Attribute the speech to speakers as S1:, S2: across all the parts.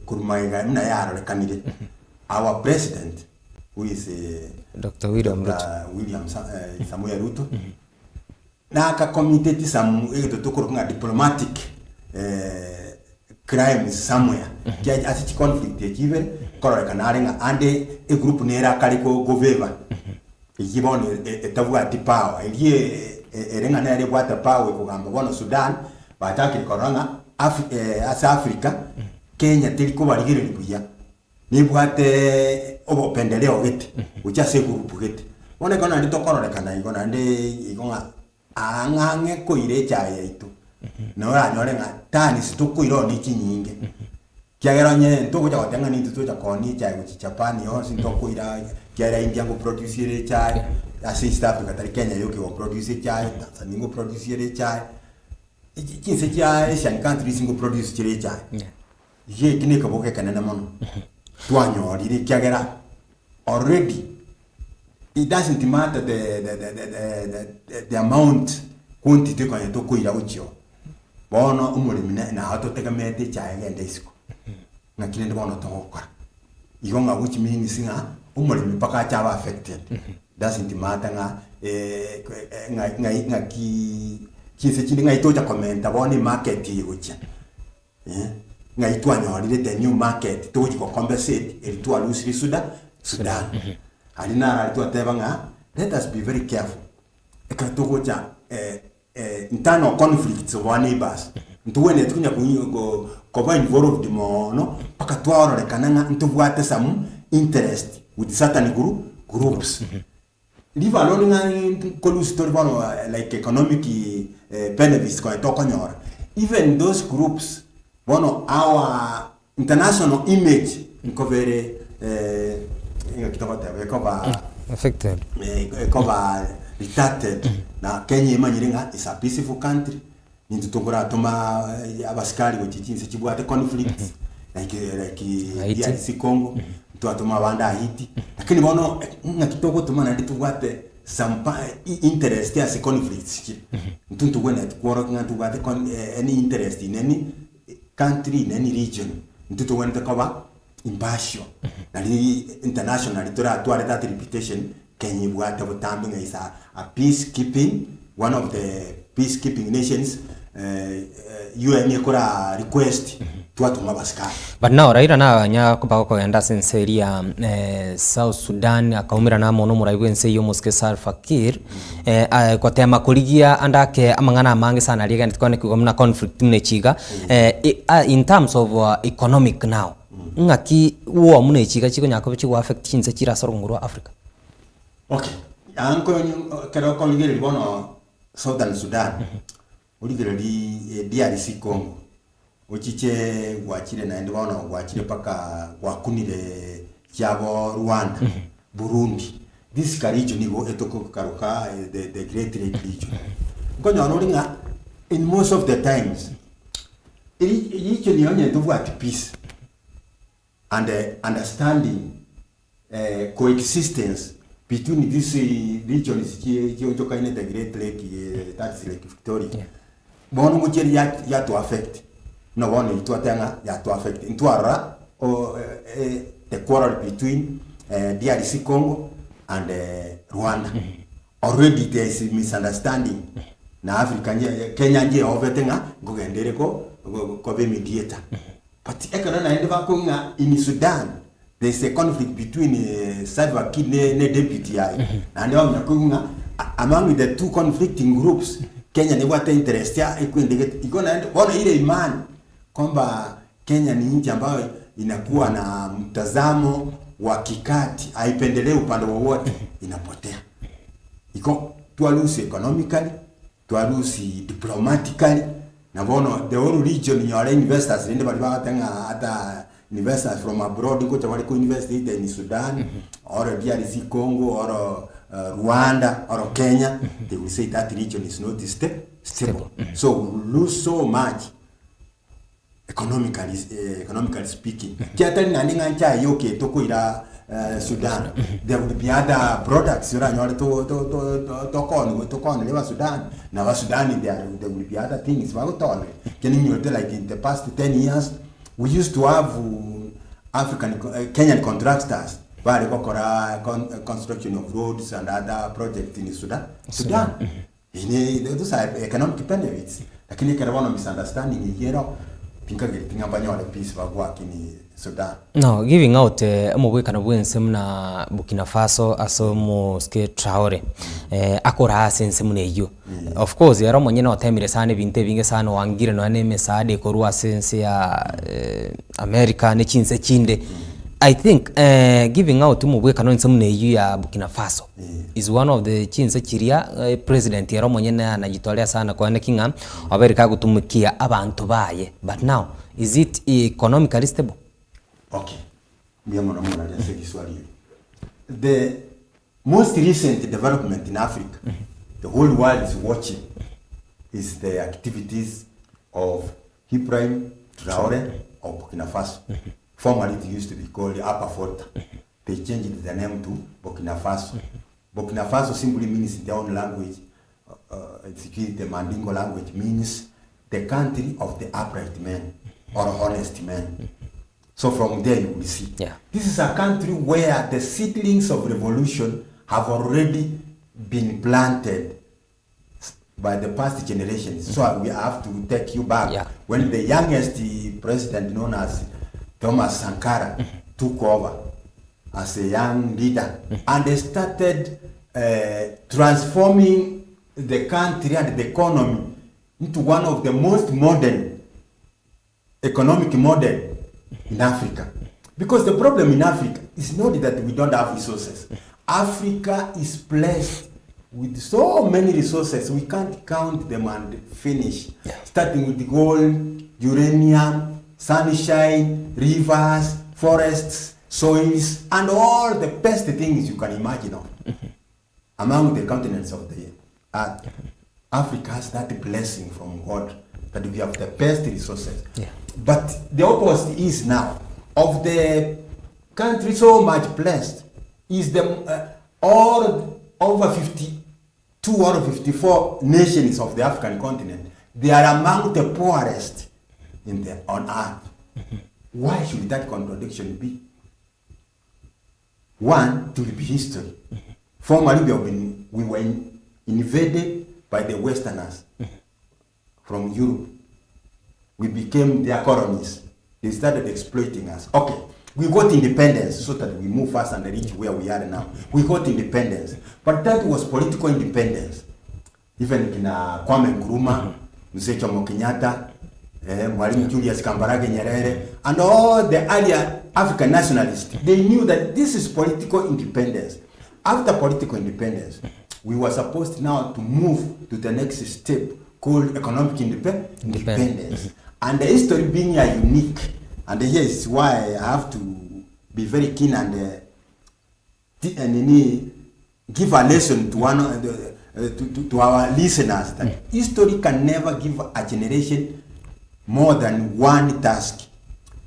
S1: kurumaiga mna yaro kanire our president who is
S2: Dr. William
S1: Samuel Ruto na ka committee some to kurunga diplomatic crimes somewhere kia ati conflict ekive korora kanarenga ande a group nera kaliko goveva ikibone etavuga tipawa ilie erenga nere bwata pawe kugamba bono Sudan bataki koranga as Africa Kenya tiliko barigire kuya nibwate obopendeleo gete uchase group gete one kona ndito korora kana igona nde igonga angange koire chaya itu no ranyorenga tani situkuiro ni kinyinge kiageronye ntukuja gotenga ni tutuja koni chai guchi Japan yo sintokuira kiara India go produce chai assist Africa tari Kenya yo go produce chai Tanzania go produce chai kinse chai Asian countries go produce chai ye kine ka boke kana namono twanyo riri kiagera already it doesn't matter the amount quantity kwa tokuira uchio bono umurimi na hatoteka mete chai gende isiko na kile ndo bono tokora igonga which means nga umurimi paka chaba affected doesn't matter nga kise chini nga itoja commenta boni market yucha nga itwanyorire the new market toji ko compensate elitwa lusiri Sudan alina alitwa nga let us be very careful ekatogoja internal conflicts of our neighbors ntuwene tukunya ko involved mono paka twaorore kananga ntubwate some interest with certain groups leave alone nga kolu story bono like economic benefits ko tokonyora even those groups bono our international image nko very
S2: affected
S1: retarded na Kenya imanyiringa is a peaceful country nitutungura tuma abasikali gochichinse chibwate conflicts like DRC Congo tuatuma banda Haiti lakini bono ngakitoko tuma na nditubwate some interest ya conflicts ntuntu wena kworo ngatubwate any interest in any country in any region ntuntu wena takoba impassion na international tora that reputation Kenya bwate butambi ngaisa a peacekeeping one of the peacekeeping nations UN ekora request tuatuma basikali
S2: but now Raila na nya kubako kwenda senseria South Sudan akaumira na mono muraibu ense yo Moske Salva Kiir kwa tema kuligia andake amangana amange sana liga ndikone kugomna conflict nechiga in terms of economic now ngaki uo mune chiga chiko nyako chigo affect chinse chira sorongurwa Africa.
S1: Okay anko kero konigere bono Southern Sudan uligere di DRC Congo uchiche gwachire na ndibona gwachire paka gwakunire cyabo Rwanda Burundi this region nigo etoko karuka the Great Lake region ngonya noringa in most of the times ichi ni onye tuvu at peace and understanding coexistence between these regions joka in the Great Lake that's Lake Victoria bono mujeri ya to affect no one itu atenga ya to affect into ara the quarrel between DRC Congo and Rwanda already there is misunderstanding na Africa Kenya nje overtenga gogendere ko be mediator but ekana na ende bakunga in Sudan there is a conflict between Salva Kiir ne deputy and kunga among the two conflicting groups Kenya ni wata interest ya ikona wana ile imani kwamba Kenya ni nchi ambayo inakuwa na mtazamo wa kikati haipendelee upande wowote inapotea iko tualusi economically tualusi diplomatically na bono the whole region your investors ndio bali batenga hata investors from abroad ko tabali ko invest in Sudan or DRC Congo or Rwanda or Kenya they will say that region is not stable so we lose so much economically speaking kiatani na ninga ncha yoke tokoira Sudan there would be other products you know to con lewa Sudan na wa Sudan there would be other things wa to like in the past 10 years we used to have Kenyan contractors bali kokora construction of roads and other projects in Sudan. Those are economic benefits. Lakini kana wana misunderstanding yero pinga banyole peace bagwa kini Sudan.
S2: No, giving out mo kana bwense mna Burkina Faso aso mo ske Traore akora sense mune yo. Of course yaro monye no temire sana binte binge sana wangire no ane mesade korwa sense ya America ne chinse chinde. I think giving out mo kana nse mune yo ya Burkina Faso is one of the chinse chiria president yaro monye na anajitolea sana kwa kinga America gutumikia abantu baye. But now is it economically stable?
S1: Okay. The most recent development in Africa, the whole world is watching, is the activities of Ibrahim Traore of Burkina Faso. Formerly it used to be called Upper Volta. They changed the name to Burkina Faso. Burkina Faso simply means in their own language, the Mandingo language means the country of the upright man or honest man. So from there you will see.
S2: Yeah.
S1: This is a country where the seedlings of revolution have already been planted by the past generations. So we have to take you back. When the youngest president known as Thomas Sankara took over as a young leader and they started transforming the country and the economy into one of the most modern economic model in Africa. Because the problem in Africa is not that we don't have resources. Africa is blessed with so many resources, we can't count them and finish. Starting with gold, uranium, sunshine, rivers, forests, soils, and all the best things you can imagine of. Among the continents of the earth, Africa has that blessing from God that we have the best resources. But the opposite is now, of the country so much blessed, is the all over 52 or 54 nations of the African continent. They are among the poorest on earth. Why should that contradiction be? One, to be history. Formerly we were invaded by the Westerners from Europe. We became their colonies. They started exploiting us. Okay, we got independence so that we move fast and reach where we are now. We got independence, but that was political independence. Even in Kwame Nkrumah, Mzee Jomo Kenyatta, Mwalimu Julius Kambarage Nyerere, and all the earlier African nationalists, they knew that this is political independence. After political independence, we were supposed now to move to the next step called economic independence. And the history being unique, and here is why I have to be very keen and give a lesson to to our listeners that history can never give a generation more than one task.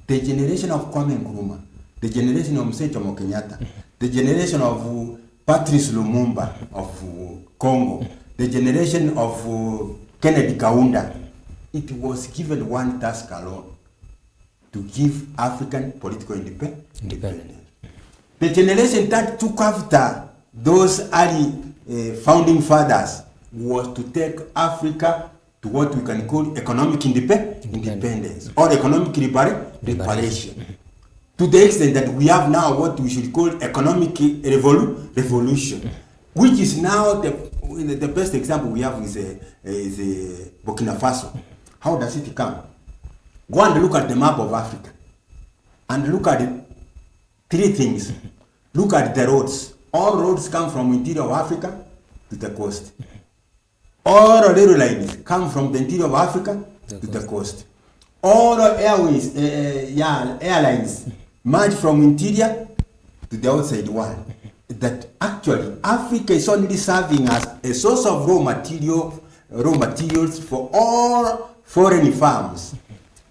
S1: The generation of Kwame Nkrumah, the generation of Mzee Jomo Kenyatta, the generation of Patrice Lumumba of Congo, the generation of Kennedy Kaunda, it was given one task alone, to give African political independence. The generation that took after those early founding fathers was to take Africa to what we can call economic independence or economic liberation. To the extent that we have now what we should call economic revolution, which is now the best example we have is Burkina Faso. How does it come? Go and look at the map of Africa and look at three things. Look at the roads. All roads come from interior of Africa to the coast. All railway lines come from the interior of Africa to the coast. All airways, airlines march from interior to the outside world. That actually Africa is only serving as a source of raw materials for all foreign farms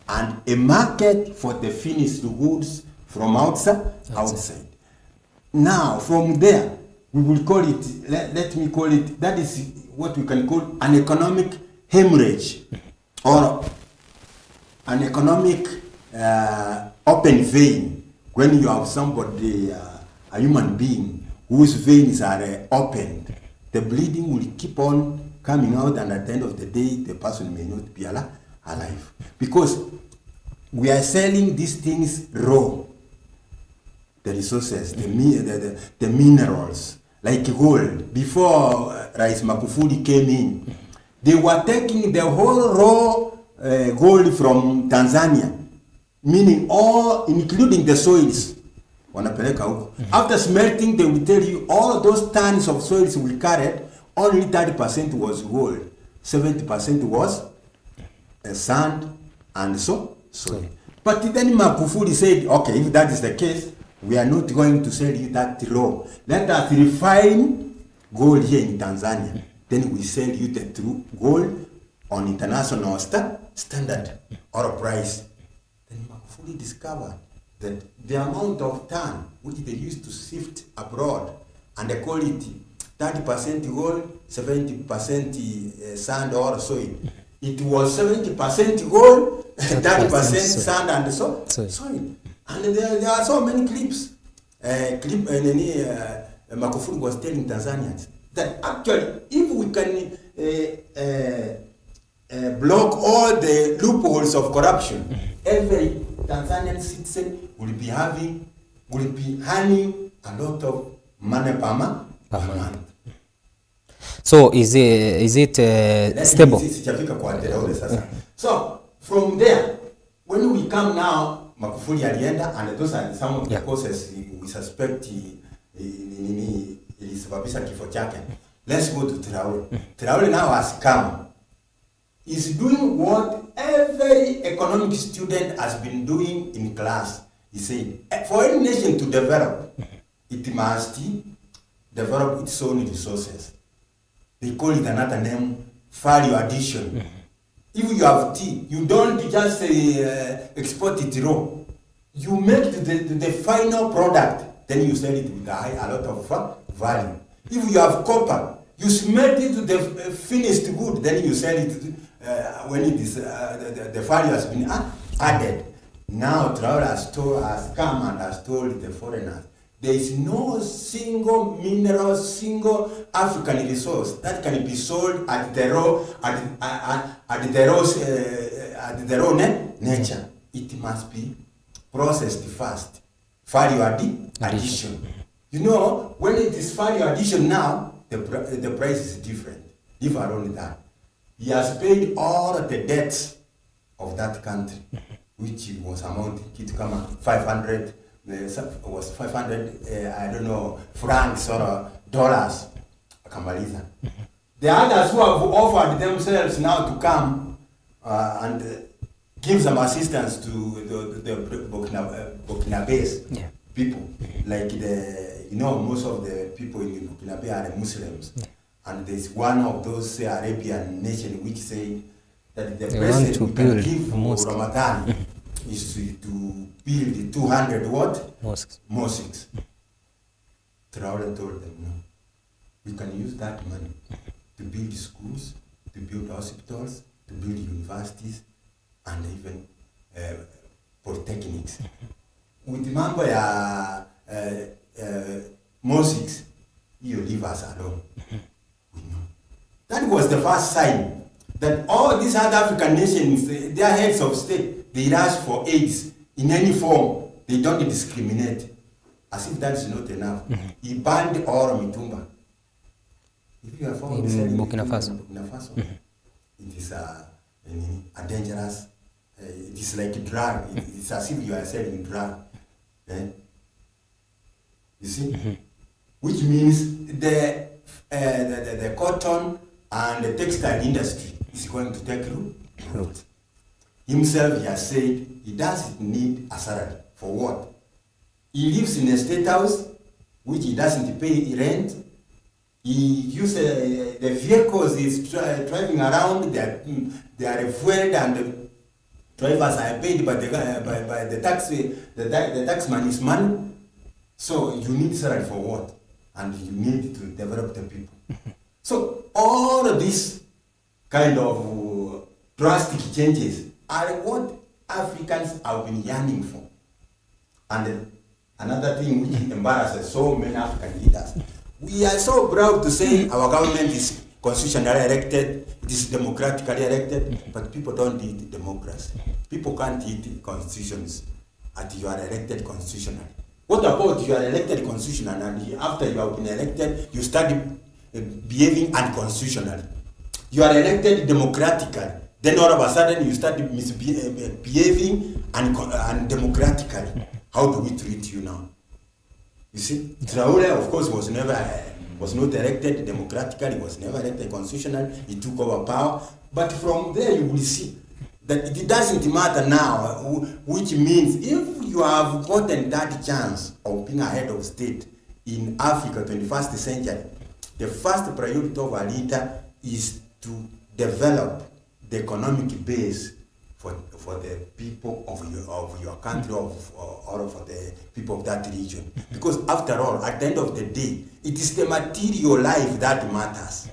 S1: and a market for the finished goods from outside. Now, from there, we will call it, let me call it, that is what we can call an economic hemorrhage or an economic open vein when you have somebody, a human being, whose veins are opened, the bleeding will keep on coming out, and at the end of the day, the person may not be alive. Because we are selling these things raw, the resources, the minerals, like gold. Before Rais Magufuli came in, they were taking the whole raw gold from Tanzania, meaning all, including the soils. Wanapeleka huko. After smelting, they will tell you all those tons of soils we carried, only 30% was gold, 70% was sand and soil. But then Magufuli said, okay, if that is the case, we are not going to sell you that raw. Let us refine gold here in Tanzania. Then we sell you the true gold on international standard or price. Then Magufuli discovered that the amount of ton which they used to sift abroad and the quality, 30% gold, 70% sand or soil. It was 70% gold, 30% sand and soil. And there are so many clips. Magufuli was telling Tanzanians that actually, if we can block all the loopholes of corruption, every Tanzanian citizen will be earning a lot of money per month.
S2: So is it stable?
S1: So from there, when we come now, Magufuli alienda, and those are some of the causes we suspect ilisababisha kifo chake. Let's go to Traore. Traore now has come. Is doing what every economic student has been doing in class. He said, for any nation to develop, it must develop its own resources. They call it another name, value addition. If you have tea, you don't just export it raw. You make the final product, then you sell it with a lot of value. If you have copper, you smelt it to the finished good, then you sell it when it is the value has been added. Now Traore has come and has told the foreigners, there is no single mineral, single African resource that can be sold at the raw nature. It must be processed first. Value addition. You know, when it is value addition now, the price is different. If only that, he has paid all the debts of that country, which was amounting to come 500. Was 500, I don't know, francs or dollars. Akamaliza. The others who have offered themselves now to come and give some assistance to the Burkinabes people, like most of the people in Burkinabe are Muslims, and there's one of those Arabian nations which say that the president who can give for Ramadan is to build 200 what? Mosques. Traore told them, no. We can use that money to build schools, to build hospitals, to build universities, and even polytechnics. With mambo ya mosques, you leave us alone. We know. That was the first sign that all these other African nations, their heads of state, they rush for AIDS in any form. They don't discriminate. As if that is not enough. He banned all mitumba. If you are found
S2: in Burkina Faso,
S1: it is a dangerous, it is like a drug. It's as if you are selling drug. You see? Which means the cotton and the textile industry is going to take root. Himself, he has said he doesn't need a salary. For what? He lives in a state house, which he doesn't pay rent. He uses the vehicles he's driving around. They are fueled, and the drivers are paid by the tax. The taxman is money. So you need salary for what? And you need to develop the people. So all of these kind of drastic changes are what Africans have been yearning for. And another thing which embarrasses so many African leaders. We are so proud to say our government is constitutionally elected, it is democratically elected, but people don't eat democracy. People can't eat constitutions until you are elected constitutionally. What about you are elected constitutionally and after you have been elected, you start behaving unconstitutionally? You are elected democratically, then all of a sudden you start behaving undemocratically. How do we treat you now? You see, Traore, of course, was not elected democratically, was never elected constitutionally, he took over power. But from there you will see that it doesn't matter now, which means if you have gotten that chance of being a head of state in Africa 21st century, the first priority of a leader is to develop the economic base for the people of your country or for the people of that region. Because after all, at the end of the day, it is the material life that matters.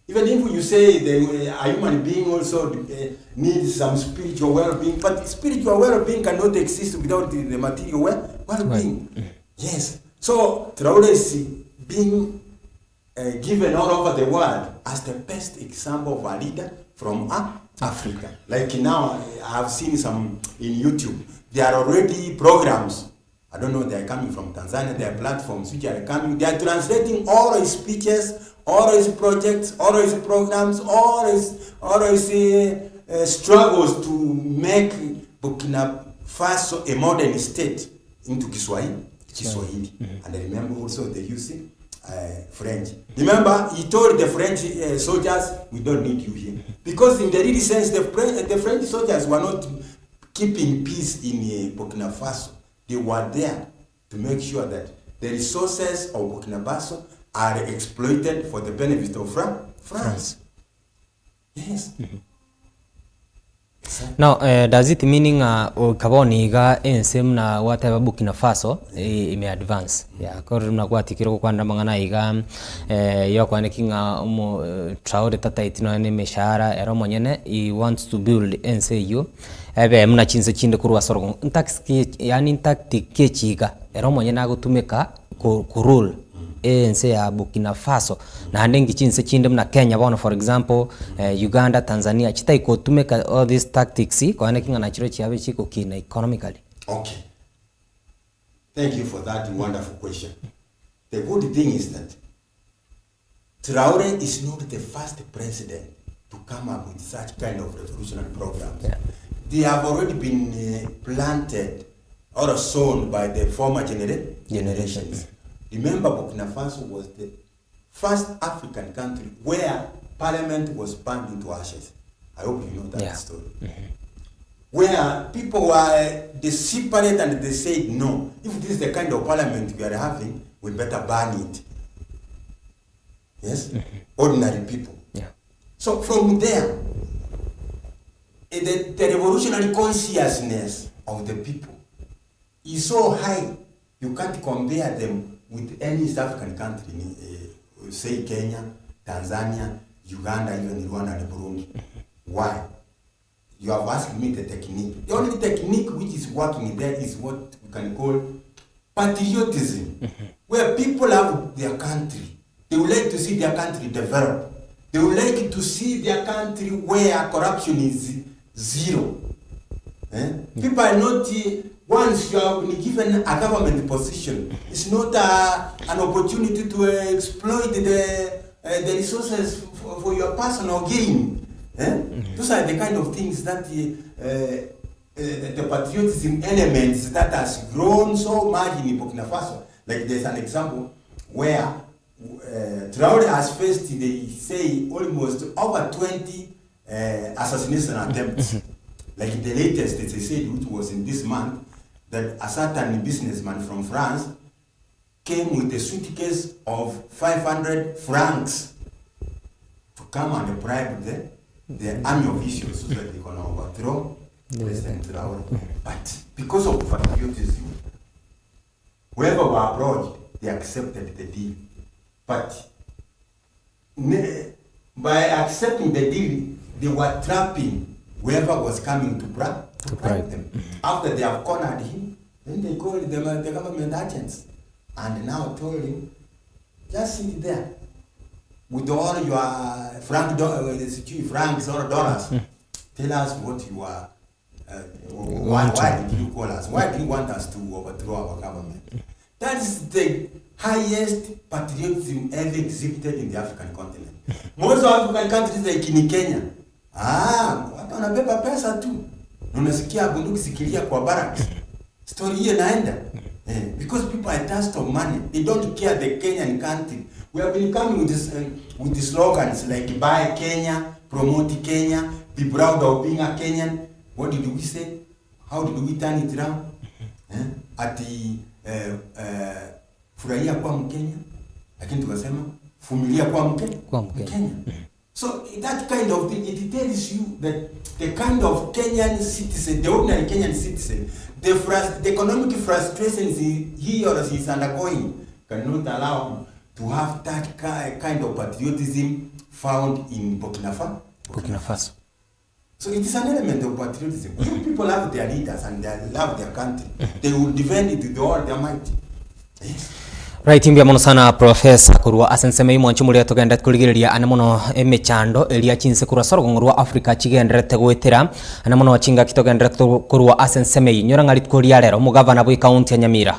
S1: Even if you say a human being also needs some spiritual well-being, but spiritual well-being cannot exist without the material well-being. Right. Yes. So Traore is being given all over the world as the best example of a leader from Africa. Like now, I have seen some in YouTube. There are already programs. I don't know, they are coming from Tanzania. There are platforms which are coming. They are translating all his speeches, all his projects, all his programs, all his struggles to make Burkina Faso a modern state into Kiswahili. Mm-hmm. And I remember also the using French. Remember, he told the French soldiers, we don't need you here. Because in the real sense, the French soldiers were not keeping peace in Burkina Faso. They were there to make sure that the resources of Burkina Faso are exploited for the benefit of France. Yes.
S2: Mm-hmm. Now, does it meaning kaboniga ensem na whatever Burkina Faso ime advance ya ko na kwatikiro kwanda mangana iga yo kwanekinga Traore tata itino ne meshara ero monyene he wants to build NCU ebe mna chinse chinde kurwa sorgo yani tactic kechiga ero monyene agutumika ku rule ANC ya Burkina Faso na handengi chinse chinde mna Kenya bono for example Uganda, Tanzania chitai ko tumeka all these tactics kwa nekinga na chiro chiabe chiko kina economically.
S1: Okay, thank you for that wonderful question. The good thing is that Traore is not the first president to come up with such kind of revolutionary programs. Yeah. They have already been planted or sown by the former generations. Remember, Burkina Faso was the first African country where parliament was burned into ashes. I hope you know that story. Mm-hmm. Where people were separate and they said, no, if this is the kind of parliament we are having, we better burn it. Yes? Mm-hmm. Ordinary people. Yeah. So from there, the revolutionary consciousness of the people is so high, you can't compare them with any East African country, say Kenya, Tanzania, Uganda, even Rwanda and Burundi. Why? You have asked me the technique. The only technique which is working there is what we can call patriotism, where people have their country. They would like to see their country develop. They would like to see their country where corruption is zero. People are not... Once you have been given a government position, it's not an opportunity to exploit the resources for your personal gain. Those are the kind of things that the patriotism elements that has grown so much in Burkina Faso. Like there's an example where Traore has faced, they say, almost over 20 assassination attempts. Like the latest, they said, which was in this month, that a certain businessman from France came with a suitcase of 500 francs to come and bribe the army officials so that they can overthrow President Traore. But because of patriotism, whoever were approached, they accepted the deal. But by accepting the deal, they were trapping whoever was coming to bribe them. After they have cornered him, Then they called them the government agents and now told him, just sit there with all your francs or dollars. Tell us what you are. Why did you call us? Why do you want us to overthrow our government? That is the highest patriotism ever exhibited in the African continent. Most of African countries like in Kenya, watu wanabeba pesa tu. Unasikia bunduki sikilia kwa barracks. Story hiyo naenda. Because people are thirsty of money. They don't care the Kenyan country. We have been coming with the slogans like buy Kenya, promote Kenya, be proud of being a Kenyan. What did we say? How did we turn it around? Ati furahia kwa Mkenya, lakini tukasema vumilia kwa Mkenya. So that kind of thing, it tells you that the kind of Kenyan citizen, the ordinary Kenyan citizen, the economic frustrations he or she is undergoing cannot allow him to have that kind of patriotism found in Burkina Faso. So it is an element of patriotism. You people love their leaders and they love their country. They will defend it with all their might. Yes.
S2: Right, imbia mono sana Professor kurwa asenseme imwanchu muri atogendet kurigiriria anamono emechando elia chinse kurwa sorogongorwa Africa chigenderete gwetera anamono chinga kitogenderete kurwa asenseme nyora ngarit kuria rero mugavana bwi county ya Nyamira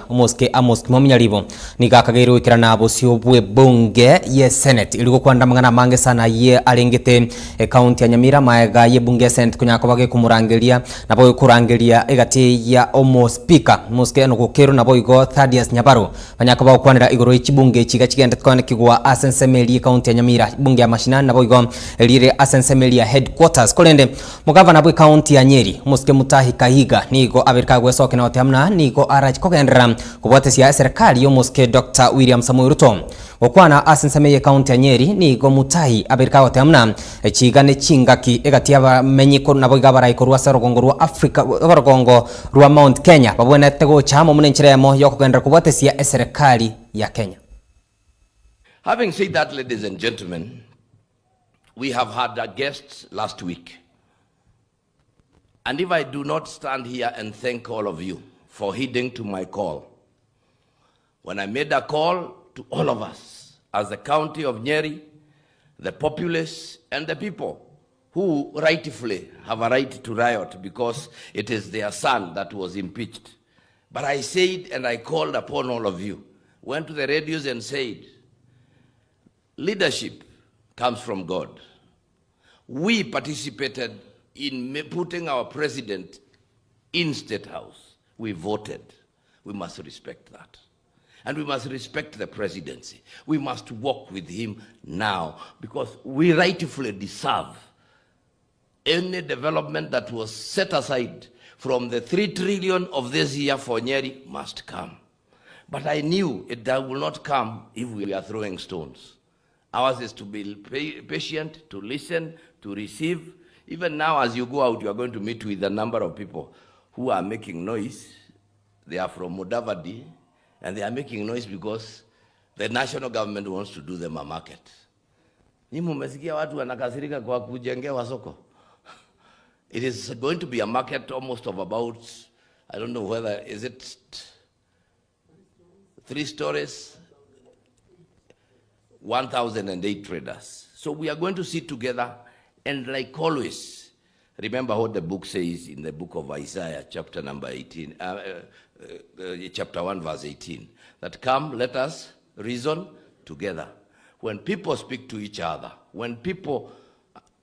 S2: Amos Kimominyaribo nigakagirwo ikira nabo cio bwe bunge ye Senate iligo kwanda mangana mange sana ye alengete county ya Nyamira maega ye bunge Senate kunyako bage kumurangiria nabo kurangiria egati ya omo speaker Moske no gukero nabo igo Thaddeus Nyabaro banyako ba kwanira igoro ichibunge chiga chigenda tukane kigwa asensemeli county ya Nyamira bunge ya mashinani nabo igo lire asensemeli headquarters kolende mugavana bwe county ya Nyeri Moske Mutahi Kahiga nigo abirka gwesoke na otemna nigo araj kogendera kubwatesia serikali yo Moske Dr. William Samoei Ruto okwana asensemeli county ya Nyeri nigo Mutahi abirka otemna chigane chingaki egati abamenyiko nabo igabara ikorwa sarogongo rwa Africa barogongo rwa Mount Kenya babwene tego chamo munenchiremo yo kogendera kubwatesia serikali ya Kenya.
S3: Having said that, ladies and gentlemen, we have had a guest last week. And if I do not stand here and thank all of you for heeding to my call, when I made a call to all of us as the county of Nyeri, the populace and the people who rightfully have a right to riot because it is their son that was impeached. But I said and I called upon all of you, went to the radios and said, leadership comes from God. We participated in putting our president in State House. We voted. We must respect that. And we must respect the presidency. We must work with him now because we rightfully deserve any development that was set aside from the 3 trillion of this year for Nyeri must come. But I knew that will not come if we are throwing stones. Ours is to be patient, to listen, to receive. Even now as you go out, you are going to meet with a number of people who are making noise. They are from Mudavadi, and they are making noise because the national government wants to do them a market. Nimumesikia watu wanakasirika kwa kujengewa soko. It is going to be a market almost of about, I don't know whether, is it 3 stories, 1,008 traders. So we are going to sit together and like always, remember what the book says in the book of Isaiah, chapter number 18, chapter 1, verse 18, that come, let us reason together. When people speak to each other, when people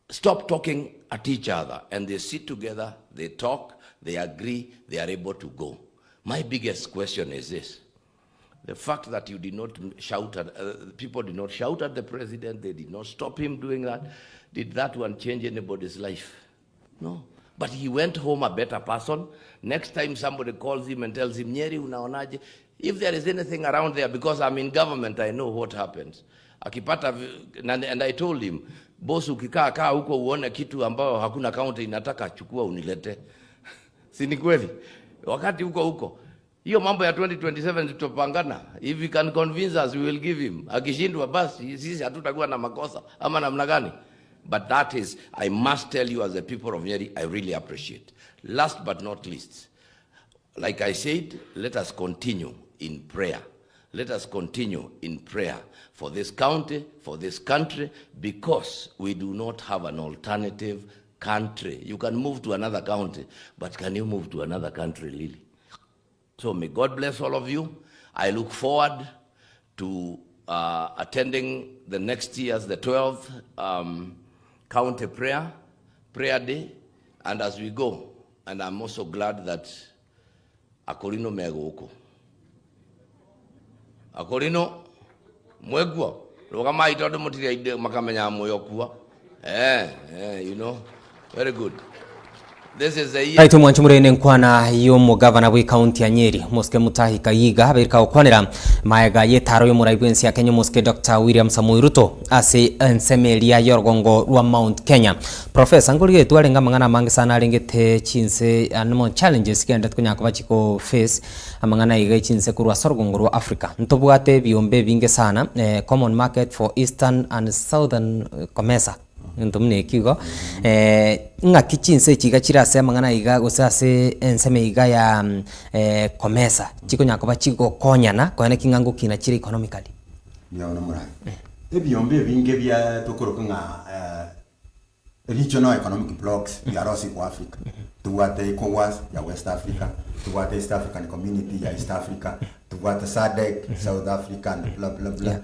S3: stop talking at each other and they sit together, they talk, they agree, they are able to go. My biggest question is this. The fact that you did not shout at, people did not shout at the president, they did not stop him doing that, did that one change anybody's life? No. But he went home a better person. Next time somebody calls him and tells him, Nyeri, unaonaje? If there is anything around there, because I'm in government, I know what happens. Akipata, and I told him, boss ukikaa kaa huko uone kitu ambao hakuna county inataka chukua unilete. Si ni kweli? Wakati huko. Hiyo mambo ya 2027 tutapangana. If he can convince us, we will give him. Akishindwa basi sisi hatutakuwa na makosa ama namna gani? But that is, I must tell you as a people of Nyeri, I really appreciate. Last but not least, like I said, let us continue in prayer. Let us continue in prayer for this county, for this country, because we do not have an alternative country. You can move to another county, but can you move to another country, really? So may God bless all of you. I look forward to attending the next year's, the 12th county prayer day, and as we go, and I'm also glad that Akorino megoko. Akorino mwegwa. Lokama itodo mutiri ide makamenya moyo kuwa. You know, very good. This is the year.
S2: Aitu mwanchumurene nkwana yomo governor we county ya Nyeri Muske Mutahi Kayiga berika okwanira maega yetaro yo muraibwensi ya Kenya Muske Dr. William Samoei Ruto ase ensemelia yorgongo rwa Mount Kenya. Professor nguriye twarenga mangana mangi sana arengete chinse animo challenges kenda kunyako bachiko face amangana iga chinse kurwa sorgongo rwa Africa. Ntobwate biombe binge sana common market for eastern and southern commerce. Ntumne kigo nga kichinse chiga chirase mangana iga gosase enseme iga ya komesa chiko nyakoba chiko konyana kone kingango kina chiri economically
S1: yaona murai ebyombe binge bya tokoroka nga regional economic blocks ya rosi kwa Africa tuwate ECOWAS ya West Africa tuwate East African Community ya East Africa tuwate SADC South Africa and blah blah blah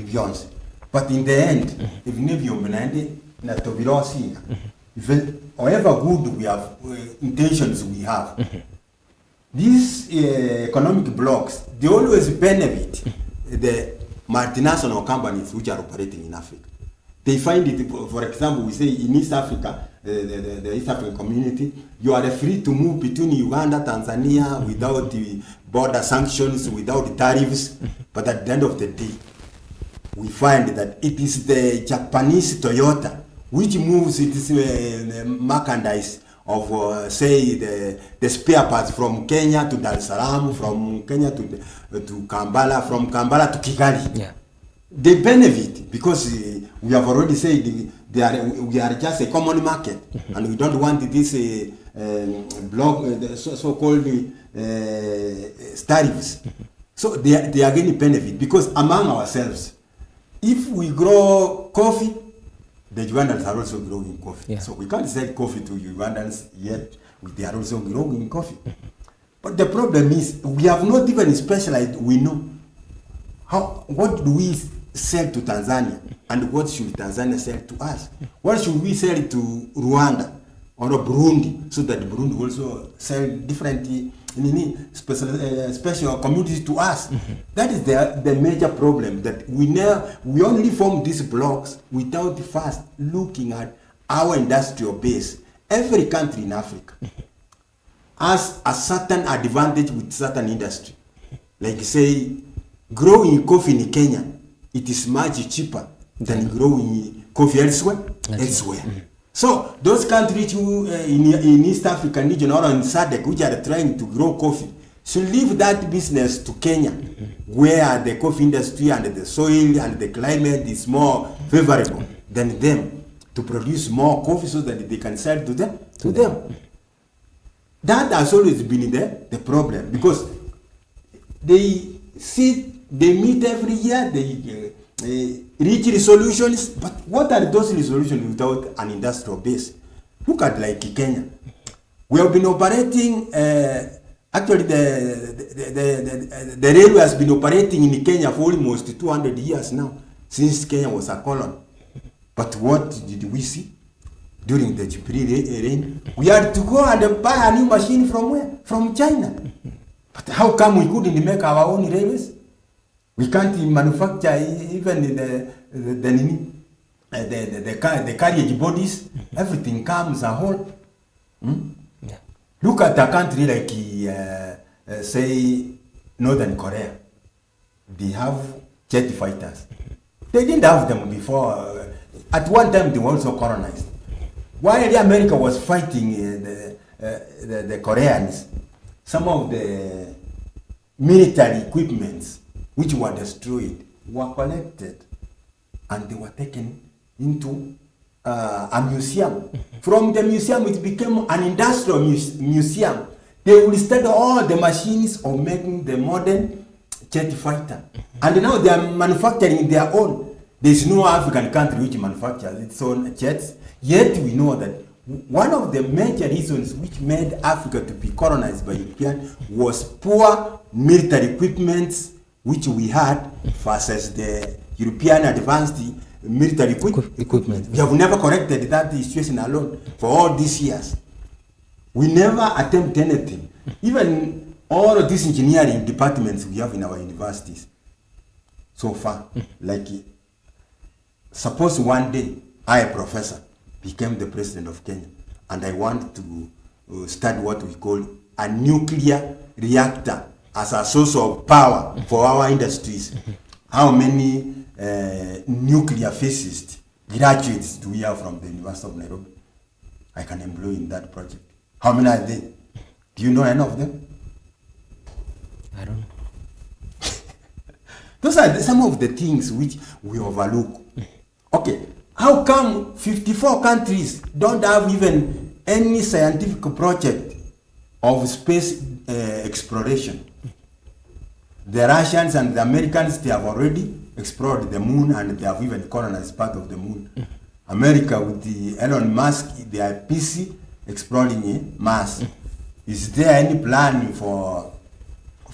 S1: beyond. But in the end, even if you na to be lost however good we have intentions we have, these economic blocks, they always benefit the multinational companies which are operating in Africa. They find it, for example, we say in East Africa, the East African community, you are free to move between Uganda, Tanzania without the border sanctions, without the tariffs, but at the end of the day, we find that it is the Japanese Toyota which moves its merchandise of say the spare parts from Kenya to Dar es Salaam, from Kenya to Kampala, from Kampala to Kigali.
S2: Yeah.
S1: They benefit because we have already said we are just a common market, and we don't want this block, so-called tariffs. So they are getting benefit because among ourselves, if we grow coffee, the Ugandans are also growing coffee. Yeah. So we can't sell coffee to Ugandans yet. They are also growing coffee. But the problem is we have not even specialized. We know what do we sell to Tanzania and what should Tanzania sell to us? What should we sell to Rwanda or Burundi so that Burundi also sell differently? Special communities to us. That is the major problem, that we only form these blocks without first looking at our industrial base. Every country in Africa has a certain advantage with certain industry. Like say, growing coffee in Kenya, it is much cheaper than growing coffee elsewhere. So those countries who, in East African region or in SADC, which are trying to grow coffee, should leave that business to Kenya, where the coffee industry and the soil and the climate is more favorable than them, to produce more coffee so that they can sell to them. That has always been the problem, because they meet every year, they reach resolutions, but what are those resolutions without an industrial base? Look at like Kenya. We have been operating, actually the railway has been operating in Kenya for almost 200 years now, since Kenya was a colony. But what did we see during the Jubilee reign? We had to go and buy a new machine from where? From China. But how come we couldn't make our own railways? We can't manufacture even the carriage bodies. Everything comes a whole. Yeah. Look at a country like, say, Northern Korea. They have jet fighters. They didn't have them before. At one time, they were also colonized. While America was fighting the Koreans, some of the military equipments which were destroyed were collected and they were taken into a museum. From the museum, it became an industrial museum. They will study all the machines of making the modern jet fighter. And now they are manufacturing their own. There is no African country which manufactures its own jets. Yet we know that one of the major reasons which made Africa to be colonized by Europeans was poor military equipment which we had versus the European advanced military equipment. We have never corrected that situation alone for all these years. We never attempt anything. Even all of these engineering departments we have in our universities so far. Like, suppose one day I, a professor, became the president of Kenya, and I want to study what we call a nuclear reactor as a source of power for our industries. How many nuclear physicists, graduates do we have from the University of Nairobi? I can employ in that project. How many are they? Do you know any of them?
S2: I don't know.
S1: Those are some of the things which we overlook. Okay, how come 54 countries don't have even any scientific project of space exploration? The Russians and the Americans, they have already explored the moon, and they have even colonized part of the moon. America with the Elon Musk, they are busy exploring Mars. Is there any plan for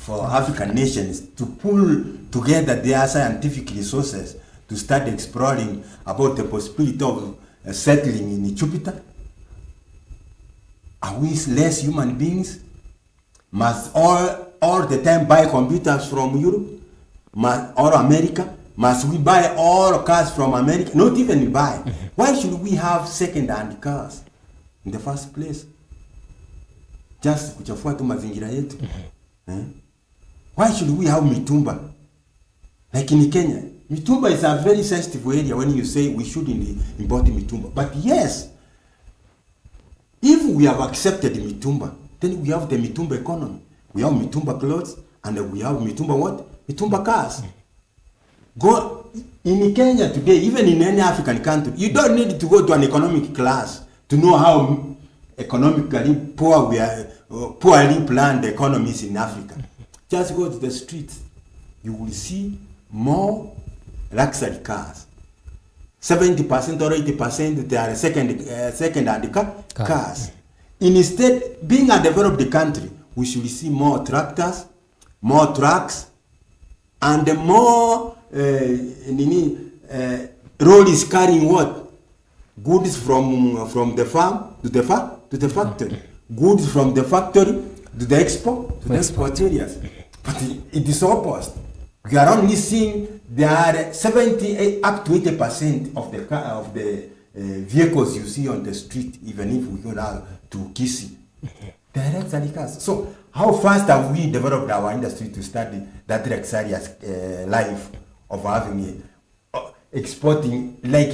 S1: African nations to pull together their scientific resources to start exploring about the possibility of settling in Jupiter? Are we less human beings? Must all the time buy computers from Europe or America? Must we buy all cars from America? Not even buy. Why should we have second-hand cars in the first place? Just kuchafua tu mazingira yetu. Why should we have mitumba? Like in Kenya, mitumba is a very sensitive area when you say we shouldn't import mitumba. But yes, if we have accepted mitumba, then we have the mitumba economy. We have mitumba clothes, and we have mitumba what? Mitumba cars. Go in Kenya today, even in any African country, you don't need to go to an economic class to know how economically poor we are, poorly planned economies in Africa. Just go to the streets, you will see more luxury cars. 70% or 80% they are second-hand cars. Instead, being a developed country, we should see more tractors, more trucks, and more lorries carrying what? Goods from the farm to the factory. Goods from the factory to the export areas. But it is opposite. We are only seeing there are 70 up to 80% of the vehicles you see on the street, even if we go now to Kisii. They are luxury cars. So how fast have we developed our industry to study that luxurious life of having exporting like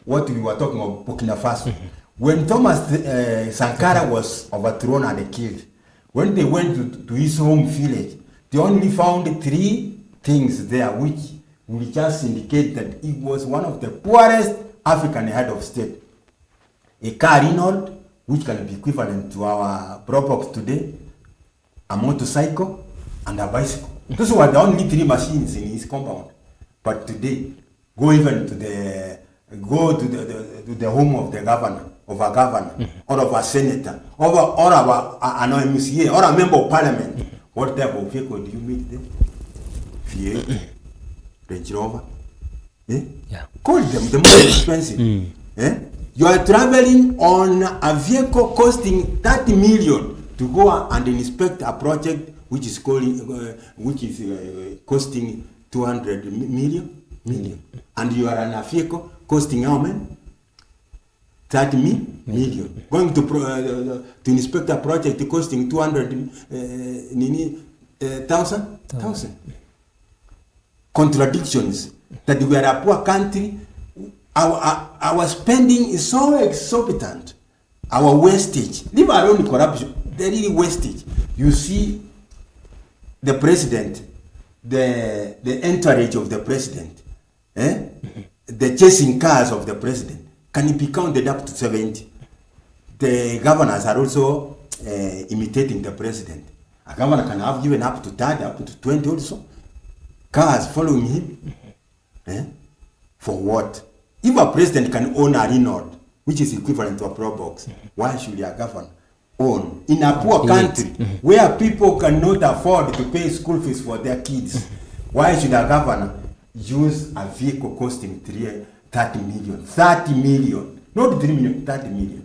S1: what we were talking about Burkina Faso? When Thomas Sankara was overthrown and killed, when they went to his home village, they only found 3 things there which will just indicate that he was one of the poorest African head of state. A car Renault, which can be equivalent to our Probox today, a motorcycle, and a bicycle. Those were the only 3 machines in his compound. But today, go even to the home of the governor, of a governor, or of a senator, or an MCA, or a member of parliament. What type of vehicle do you meet them? Fiat, Range Rover.
S2: Yeah.
S1: Call them the most expensive. You are traveling on a vehicle costing 30 million to go and inspect a project which is costing 200 million, and you are on a vehicle costing how many? 30 million. Going to inspect a project costing 200,000. Contradictions that we are a poor country. Our spending is so exorbitant. Our wastage, leave alone corruption, the really wastage. You see the president, the entourage of the president, the chasing cars of the president, can it be counted up to 70? the governors are also imitating the president. A governor can have given up to 30, up to 20 also. Cars following him. For what? If a president can own a Renault, which is equivalent to a Pro Box, why should a governor own? In a poor country, where people cannot afford to pay school fees for their kids, why should a governor use a vehicle costing 30 million? 30 million. Not 3 million, 30 million.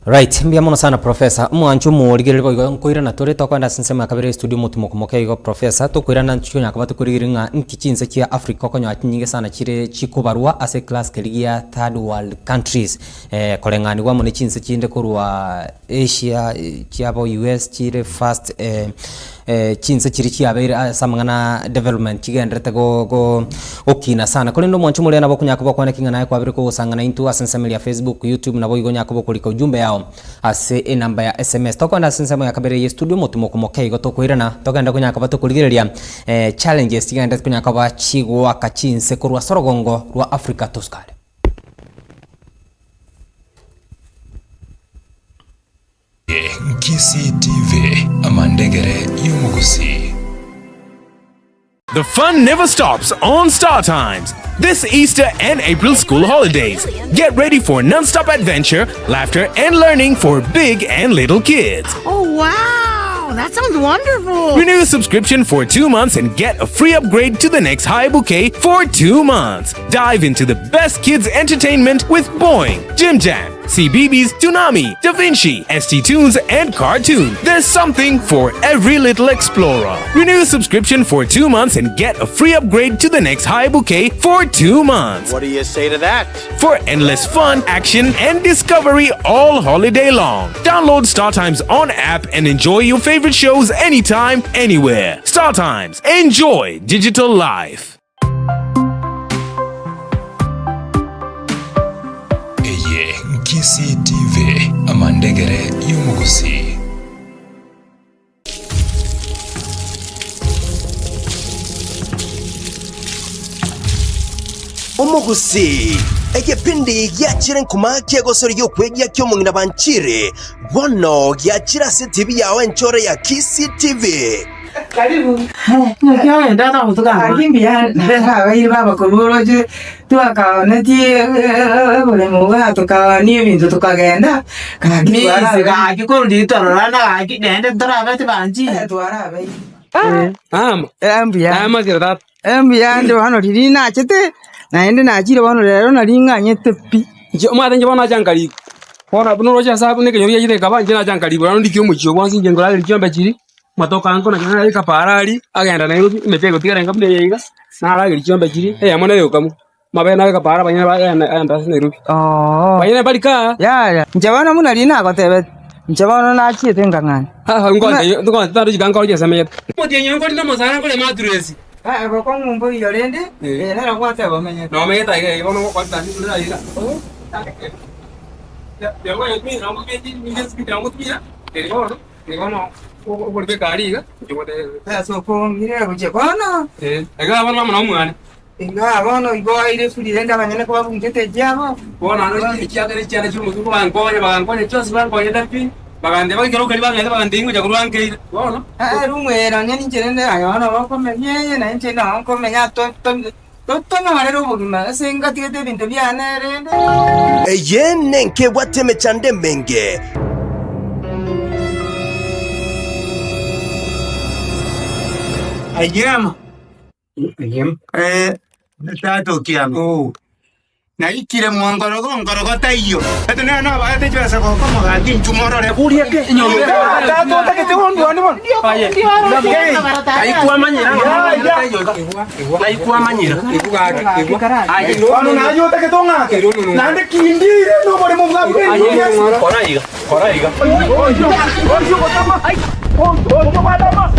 S2: Right, mbia mono sana professor. Mwanchu muorigire boigo nkoira na tore tokwenda sinsema kabere studio mutumo kumoke igo professor tukwira na nchu nyakabatu kurigiringa nkichinse kia Africa konyo atinyinge sana chire chikubarua ase class keligia third world countries. Kolengani gwa mone chinse chinde kurwa Asia chiabo US chire first chinse chiri chiabere samangana development chigendrete go okina sana kole ndo mwanchu mule nabo kunyakabo kwana kinga naye kwabire ko sangana into asensemeli ya Facebook YouTube nabo igo nyakabo kulika ujumbe yao ase namba ya SMS tokwenda sinsemo ya kabere ye studio mutumo kumoke igo tokwirana tokenda kunyakaba tukuligireria challenges chigendrete kunyakaba chigwa kachinse kurwa sorogongo rwa Africa tuskale.
S4: Nkisi TV Amandegere Yumugusi.
S5: The fun never stops on Star Times. This Easter and April school holidays. Get ready for non-stop adventure, laughter, and learning for big and little kids.
S6: Oh, wow! That sounds wonderful!
S5: Renew your subscription for 2 months and get a free upgrade to the next high bouquet for 2 months. Dive into the best kids entertainment with Boing, Jim Jam, CBeebies, Toonami, Da Vinci, ST Tunes, and Cartoon. There's something for every little explorer. Renew your subscription for 2 months and get a free upgrade to the next high bouquet for 2 months.
S7: What do you say to that?
S5: For endless fun, action, and discovery all holiday long. Download Star Times on app and enjoy your favorite shows anytime, anywhere. Star Times. Enjoy digital life.
S4: Nkisi TV Amandegere Yumugusi.
S7: Umugusi ekipindi gyakire nkuma kyegosoro lyokwegia kyomungina banchire bono gyakira CTV yawe nchore ya Kisi TV.
S8: Karibu. Ndio ndata kutoka. Akimbia na wewe baba kuburoje tuakaona tie bole muga tukawa ni bintu tukagenda kakitwara akikundi torana akidende toraba tibanji twara bai. Ambia ndio hano lilina achete naende nachire bano lero nalinganyete pi.
S9: Mwana nje bana jankali. Bora bunoroja sabu ne kenyoria yire kabanje na jankali bwana ndikyo muchiyo kwansi nje ngolale likyombe chiri. Matoka anko na kana ika parali agenda na Nairobi imepega tigara ngabule yiga na ala likyombe chiri amana yo kamu. Mabena ika para banya anda Nairobi. Banya balika.
S8: Ya. Njabana muna lina akotebe. Njabana na achite ngangana.
S9: Ngonde taru jikanko je semet. Moti nyongo ndimo sana kole maduresi.
S8: Kwa ngumbo yorende na kwata bamenye.
S9: No me ta ige bono kwa tani ndira ira. Ya ngo yemi na ngo beti minges kita ngo tia. Ngono ko be kari ga. Jote
S8: so ko ngire buje kono.
S9: Ega bana mama mwana.
S8: Inga bono igo aire fulirenda banyane kwa bungete jabo.
S9: Bona no ikiagere cyane cyumu tuko bankonye cyose bankonye dapi. Bagande bagero kali bagande bagandingo ja kuranke. Bona.
S8: Rumwera nyani njerende ayona bakomenye na nje na komenya Totona marero bugima senga tigete bintu byanerende.
S7: Eyene nke wateme chande menge.
S10: Ayam. Tato kiago. Na ikire mwangorogo tayo. Eto na ba te jwa sa ko mo ga kin tumoro le buri ke nyombe. Tato ta ke te won duani mon.
S9: Ai kwa manyira. Ai kwa manyira. Ai
S10: no na yo ta ke tonga ke. Na de kindire no bore mo ga ke.
S9: Kora iga.
S10: Ojo ko tama. Ai. Ojo ba tama.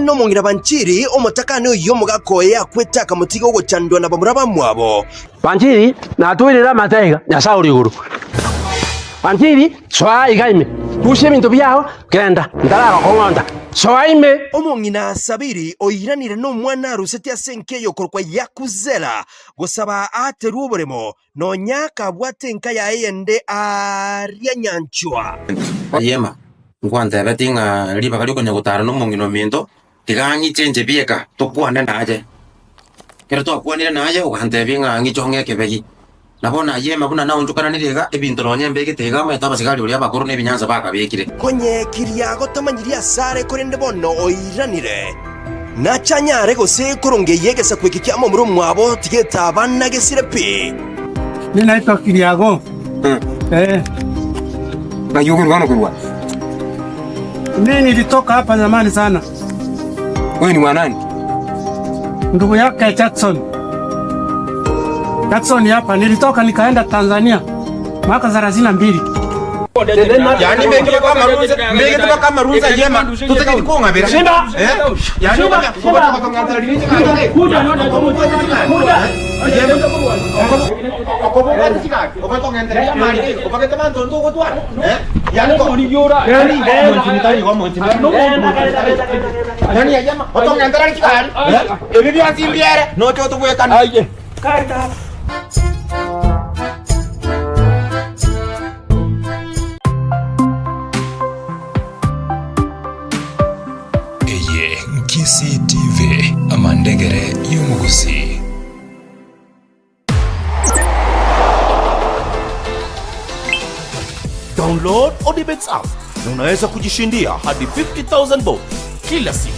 S7: No mungira banchiri omotakano yo mugakoya kwetaka mutigo gochandwa na bamuraba mwabo
S11: banchiri na tuirira mataiga nyasaye uri iguru banchiri swa igaime tushe bintu byao kenda ndara ko ngonda Soaime
S7: omong'ina Sabiri oiranire n'omwana arusete asenkeyo korwa yakuzela gusaba ateru oboremo nonyaka bwate nka yaende aria nyanchwa
S12: ayema ngwanda batinga liba kali konya gutara n'omong'ino mindo tigangi chenje bieka tokwane naje kero tokwanire naje ugande binga ngichonge kebegi nabona ayema buna nawo njukana nirega ebintu nonyembe gitega meta basigari uri abakuru n'ebinyanza bakabekire
S7: konye kiriago tamanyiria sare korende bono oiranire nachanyare gose koronge yegesa kwekikia momuro mwabo tigeta bana gesire pi
S10: ninaitwa Kiriago
S12: na yugo ngano kurwa
S10: mimi nilitoka hapa zamani sana.
S12: Wewe ni mwanani?
S10: Ndugu yake Jackson hapa nilitoka nikaenda Tanzania mwaka 32.
S12: Yani mbege kama ruza yema tutaka nikonga bera shimba yani kuba kutongana lini kuja nona kuja
S4: Kisii TV amandegere y'umugusi.
S13: Download Odibets app na unaweza kujishindia hadi 50,000 bob kila siku.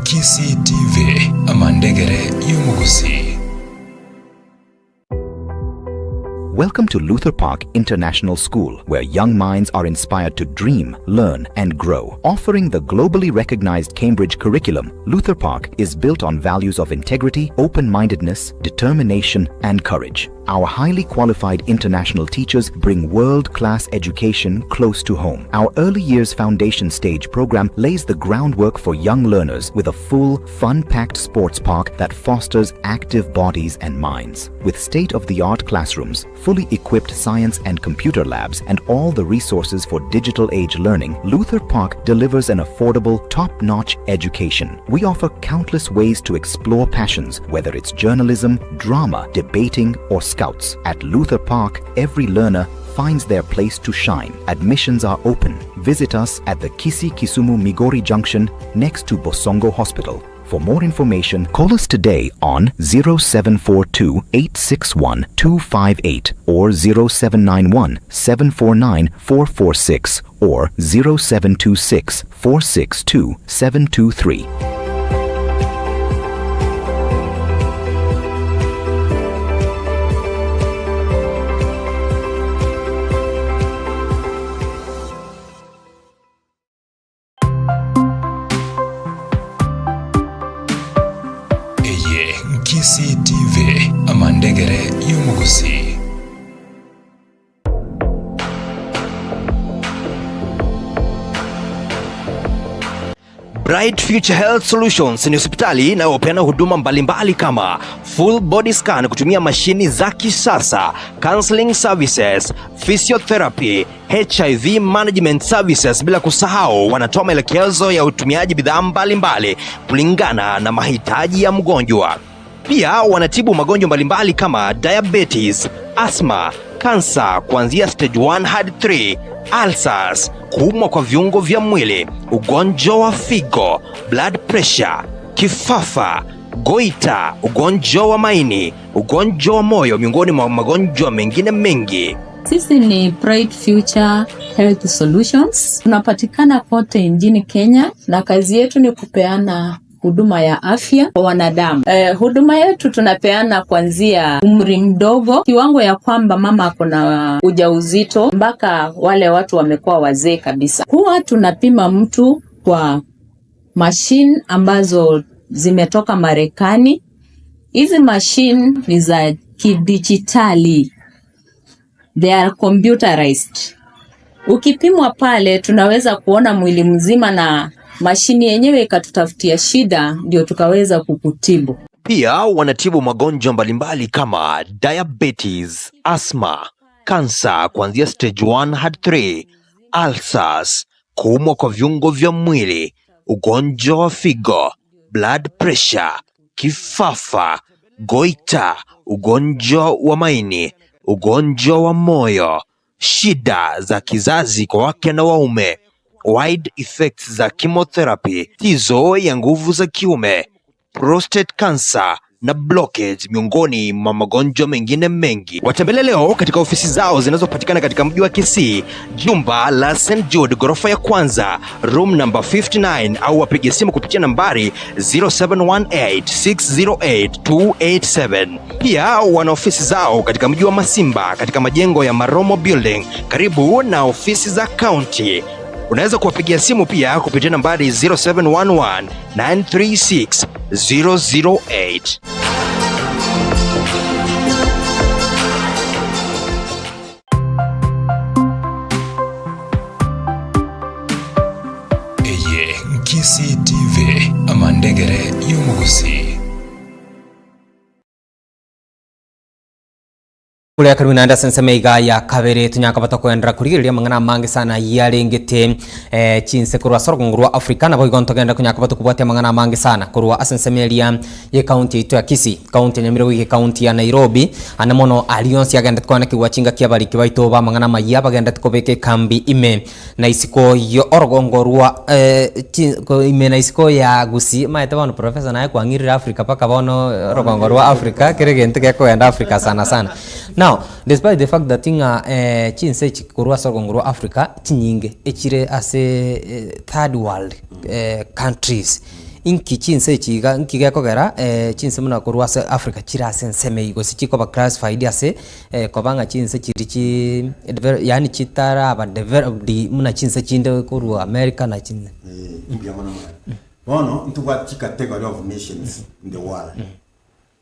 S4: Kisii TV amandegere y'umugusi.
S14: Welcome to Luther Park International School, where young minds are inspired to dream, learn, and grow. Offering the globally recognized Cambridge curriculum, Luther Park is built on values of integrity, open-mindedness, determination, and courage. Our highly qualified international teachers bring world-class education close to home. Our early years foundation stage program lays the groundwork for young learners with a full, fun-packed sports park that fosters active bodies and minds. With state-of-the-art classrooms, fully equipped science and computer labs, and all the resources for digital age learning, Luther Park delivers an affordable, top-notch education. We offer countless ways to explore passions, whether it's journalism, drama, debating, or Scouts. At Luther Park, every learner finds their place to shine. Admissions are open. Visit us at the Kisii Kisumu Migori Junction next to Bosongo Hospital. For more information, call us today on 0742 861 258 or 0791 749 446 or 0726 462 723.
S4: Kisii TV amandegere y'umugusi.
S7: Bright Future Health Solutions ni hospitali inayopeana huduma mbalimbali kama full body scan kutumia mashini za kisasa, counseling services, physiotherapy, HIV management services, bila kusahau wanatoa maelekezo ya utumiaji bidhaa mbalimbali kulingana na mahitaji ya mgonjwa. Pia wanatibu magonjwa mbalimbali kama diabetes, asthma, kansa kuanzia stage 1 hadi 3, ulcers, kuumwa kwa viungo vya mwili, ugonjwa wa figo, blood pressure, kifafa, goita, ugonjwa wa maini, ugonjwa wa moyo, miongoni mwa magonjwa mengine mengi.
S15: Sisi ni Bright Future Health Solutions. Tunapatikana kote nchini Kenya na kazi yetu ni kupeana huduma ya afya kwa wanadamu. Huduma yetu tunapeana kuanzia umri mdogo, kiwango ya kwamba mama akona ujauzito, mpaka wale watu wamekuwa wazee kabisa. Huwa tunapima mtu kwa machine ambazo zimetoka Marekani. Hizi machine ni za kidijitali. They are computerized. Ukipimwa pale tunaweza kuona mwili mzima na mashini yenyewe ikatutafutia shida ndio tukaweza kukutibu.
S7: Pia wanatibu magonjwa mbalimbali kama diabetes, asthma, kansa kuanzia stage 1 hadi 3, ulcers, kuumwa kwa viungo vya mwili, ugonjwa wa figo, blood pressure, kifafa, goita, ugonjwa wa maini, ugonjwa wa moyo, shida za kizazi kwa wake na waume, wide effects za chemotherapy, tizo ya nguvu za kiume, prostate cancer na blockage, miongoni mwa magonjwa mengine mengi. Watembele leo katika ofisi zao zinazopatikana katika mji wa Kisii, jumba la St. Jude, ghorofa ya kwanza, room number 59, au wapige simu kupitia nambari 0718608287. Pia wana ofisi zao katika mji wa Masimba katika majengo ya Maromo Building karibu na ofisi za county. Unaweza kuwapigia simu pia kupitia nambari 0711936008.
S4: Eye Kisii TV amandegere y'umugusi.
S2: Kulia karibu na Anderson Semeiga ya kabere tunyakabata kwendera kurigiriria mangana mangi sana yarengete chinse kurwa sorongurwa Afrika na boigonto genda kunyakabata kubwatia mangana mangi sana kurwa asensemelia ye county itu ya Kisii, county ya Nyamira, county ya Nairobi, anamono alliance yagenda kwana kiwachinga kiabali kibaito ba mangana mayaba genda kubeke kambi ime na isiko yo orgongorwa ime na isiko ya Gusii maete bano professor naye kwangirira Afrika paka bono orgongorwa Afrika kiregente geko enda Afrika sana. Now, despite the fact that chinse chikurwa sorongurwa Africa chinyinge echire ase third world countries inki chinse chiga nkiga kogera chinse muna kurwa se Africa chira senseme igo sichiko ba classified ase kobanga chinse chirichi yani chitara ba developed muna chinse chinde kurwa America na chinse
S1: impia mwana bono ntubwa category of nations in the world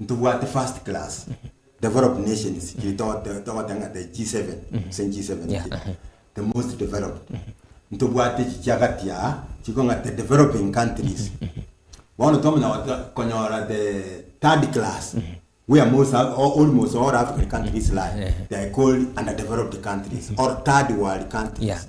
S1: ntubwa the first class developed nations, the G7, the most developed. The developing countries. One of them the third class, where almost all African countries lie. They are called underdeveloped countries or third world countries.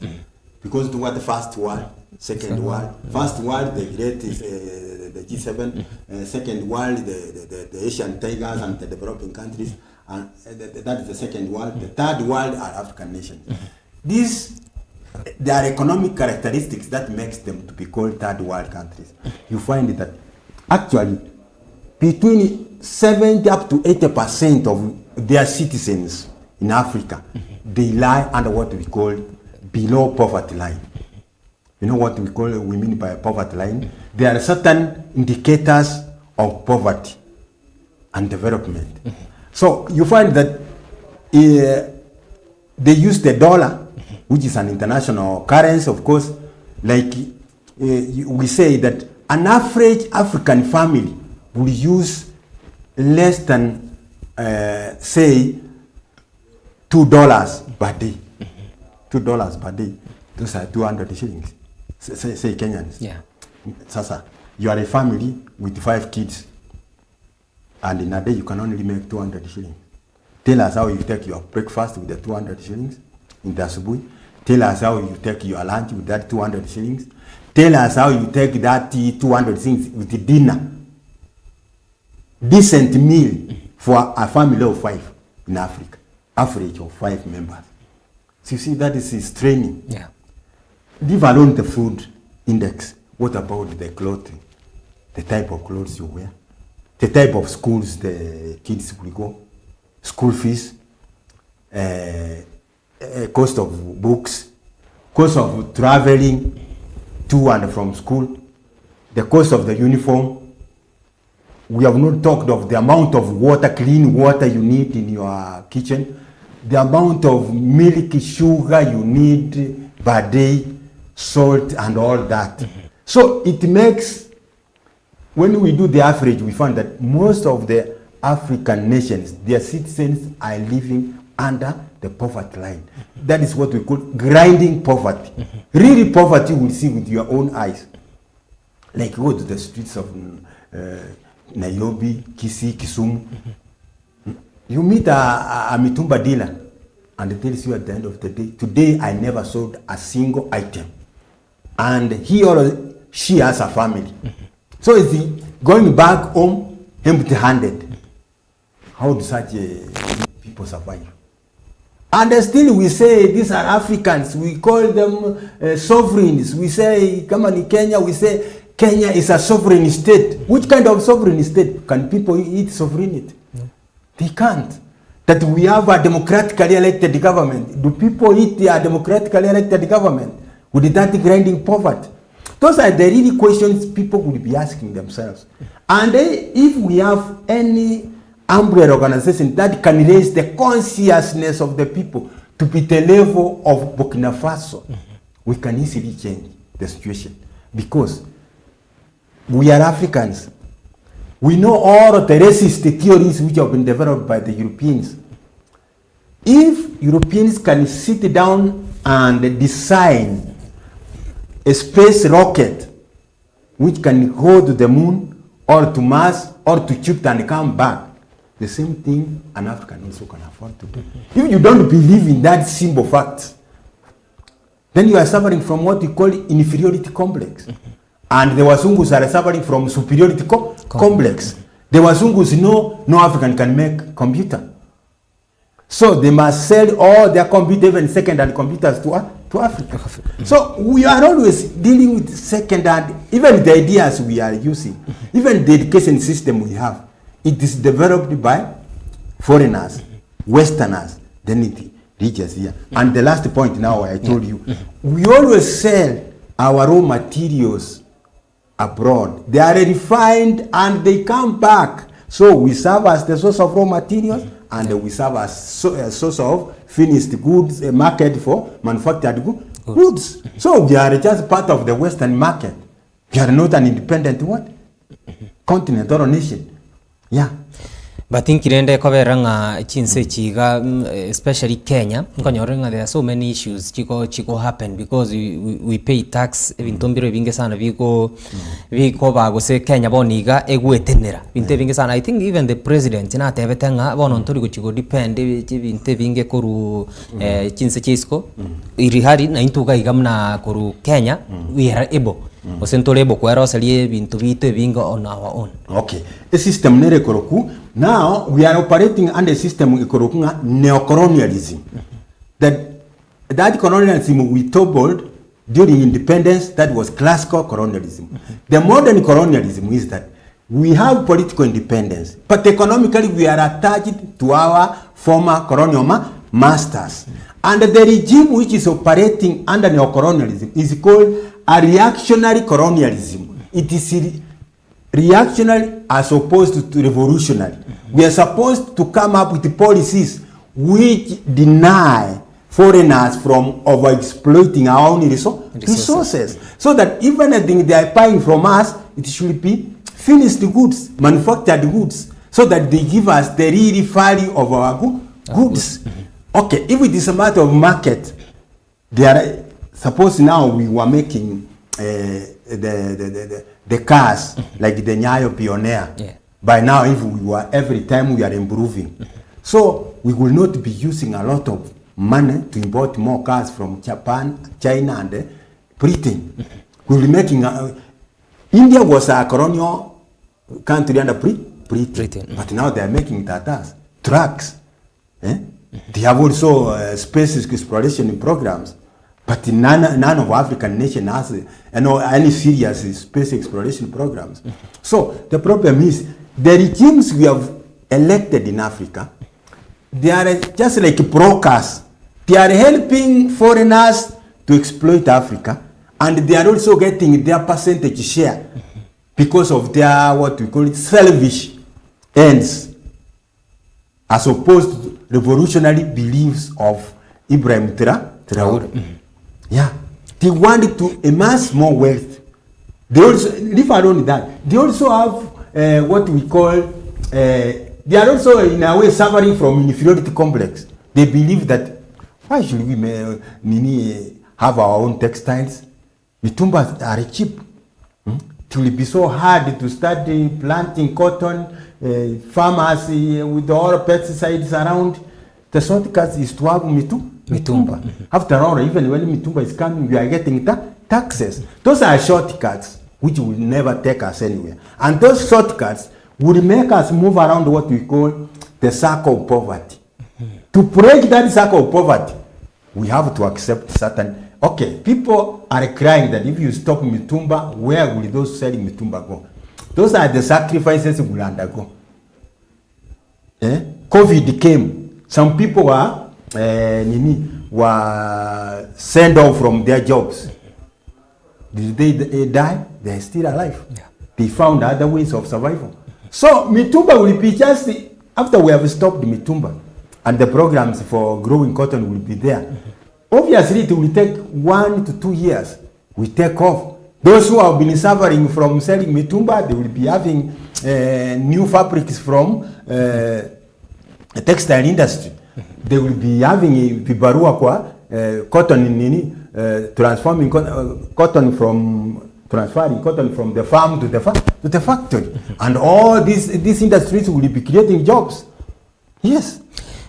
S1: Because to what the first world, second world. First world, the great is the G7. Second world, the Asian tigers and the developing countries. And that is the second world. The third world are African nations. These, there are economic characteristics that makes them to be called third world countries. You find that actually between 70 up to 80% of their citizens in Africa, they lie under what we call below poverty line. You know what we mean by poverty line? There are certain indicators of poverty and development. So you find that they use the dollar, which is an international currency, of course. Like we say that an average African family will use less than, say, $2 per day. $2 per day. Those are 200 shillings. Say Kenyans.
S2: Yeah.
S1: Sasa, you are a family with 5 kids, and in a day you can only make 200 shillings. Tell us how you take your breakfast with the 200 shillings in the Asubuhi. Tell us how you take your lunch with that 200 shillings. Tell us how you take that 200 shillings with the dinner. Decent meal for a family of 5 in Africa. Average of 5 members. So you see, that is training.
S2: Yeah.
S1: Leave alone the food index. What about the clothing? The type of clothes you wear? The type of schools the kids will go? School fees? Cost of books? Cost of traveling to and from school? The cost of the uniform? We have not talked of the amount of water, clean water you need in your kitchen. The amount of milk, sugar you need per day, salt and all that. So it makes, when we do the average, we find that most of the African nations, their citizens are living under the poverty line. That is what we call grinding poverty. Really poverty you will see with your own eyes. Like go to the streets of Nairobi, Kisii, Kisumu. You meet a mitumba dealer and he tells you at the end of the day, today I never sold a single item. And he or she has a family. So is he going back home empty-handed? How do such people survive? And still we say these are Africans. We call them sovereigns. We say, come on, in Kenya, we say Kenya is a sovereign state. Which kind of sovereign state? Can people eat sovereignty? No. They can't. That we have a democratically elected government. Do people eat a democratically elected government? With that grinding poverty? Those are the really questions people will be asking themselves. And if we have any umbrella organization that can raise the consciousness of the people to be the level of Burkina Faso, we can easily change the situation. Because we are Africans. We know all of the racist theories which have been developed by the Europeans. If Europeans can sit down and design a space rocket which can go to the moon or to Mars or to Jupiter and come back, the same thing an African also can afford to do. If you don't believe in that simple fact, then you are suffering from what we call inferiority complex. And the Wazungus are suffering from superiority complex. The Wazungus know no African can make computer. So they must sell all their computer, even second-hand computers to Africa. So we are always dealing with second-hand, even the ideas we are using, even the education system we have, it is developed by foreigners, Westerners, then it reaches here. And the last point now I told you, we always sell our raw materials abroad. They are refined and they come back. So we serve as the source of raw materials and we serve as a source of finished goods, a market for manufactured goods. So we are just part of the Western market. We are not an independent what? Continent or nation. Yeah.
S2: But think kirende koberanga chinse chiga, especially Kenya, nkonyorenga there are so many issues chiko happen because we pay tax bintombiro binge sana biko bago se Kenya boniga egwetenera binte binge sana. I think even the president na tebetenga bono ntori guchiko depend binte binge koru chinse chisko irihari na intuga igamna koru Kenya we are able osentolebo kwero salie bintu bite binge on our own.
S1: Okay, the system nere koroku. Now we are operating under a system ikorokunga neocolonialism. That colonialism we toppled during independence, that was classical colonialism. The modern colonialism is that we have political independence, but economically we are attached to our former colonial masters. And the regime which is operating under neocolonialism is called a reactionary colonialism. It is reactionary as opposed to revolutionary. We are supposed to come up with policies which deny foreigners from over-exploiting our own resources. So that even anything they are buying from us, it should be finished goods, manufactured goods, so that they give us the real value of our goods. Okay, if it is a matter of market, suppose now we were making the cars like the Nyayo Pioneer. Yeah. By now, if we were every time we are improving, so we will not be using a lot of money to import more cars from Japan, China, and Britain. We will be making. India was a colonial country under Britain, but now they are making Tatas, trucks. They have also space exploration programs. But none of African nations has any serious space exploration programs. So the problem is the regimes we have elected in Africa, they are just like brokers. They are helping foreigners to exploit Africa, and they are also getting their percentage share because of their, what we call it, selfish ends, as opposed to revolutionary beliefs of Ibrahim Traore. Yeah, they wanted to amass more wealth. They also, if I don't that, they also have what we call, they are also in a way suffering from inferiority complex. They believe that, why should we have our own textiles? Mitumbas are cheap. it will be so hard to start planting cotton, farmers with all pesticides around. The shortcut is to have mitumba. After all, even when mitumba is coming, we are getting taxes. Those are shortcuts which will never take us anywhere. And those shortcuts will make us move around what we call the circle of poverty. To break that circle of poverty, we have to accept certain, okay, people are crying that if you stop mitumba, where will those selling mitumba go? Those are the sacrifices we will undergo. COVID came. Some people were sent off from their jobs. Did they die? They are still alive. Yeah. They found other ways of survival. So mitumba will be just after we have stopped mitumba, and the programs for growing cotton will be there. Obviously, it will take 1 to 2 years. We take off. Those who have been suffering from selling mitumba, they will be having new fabrics from the textile industry. They will be having vibarua kwa cotton transferring cotton from the farm to the factory, and all these industries will be creating jobs. Yes.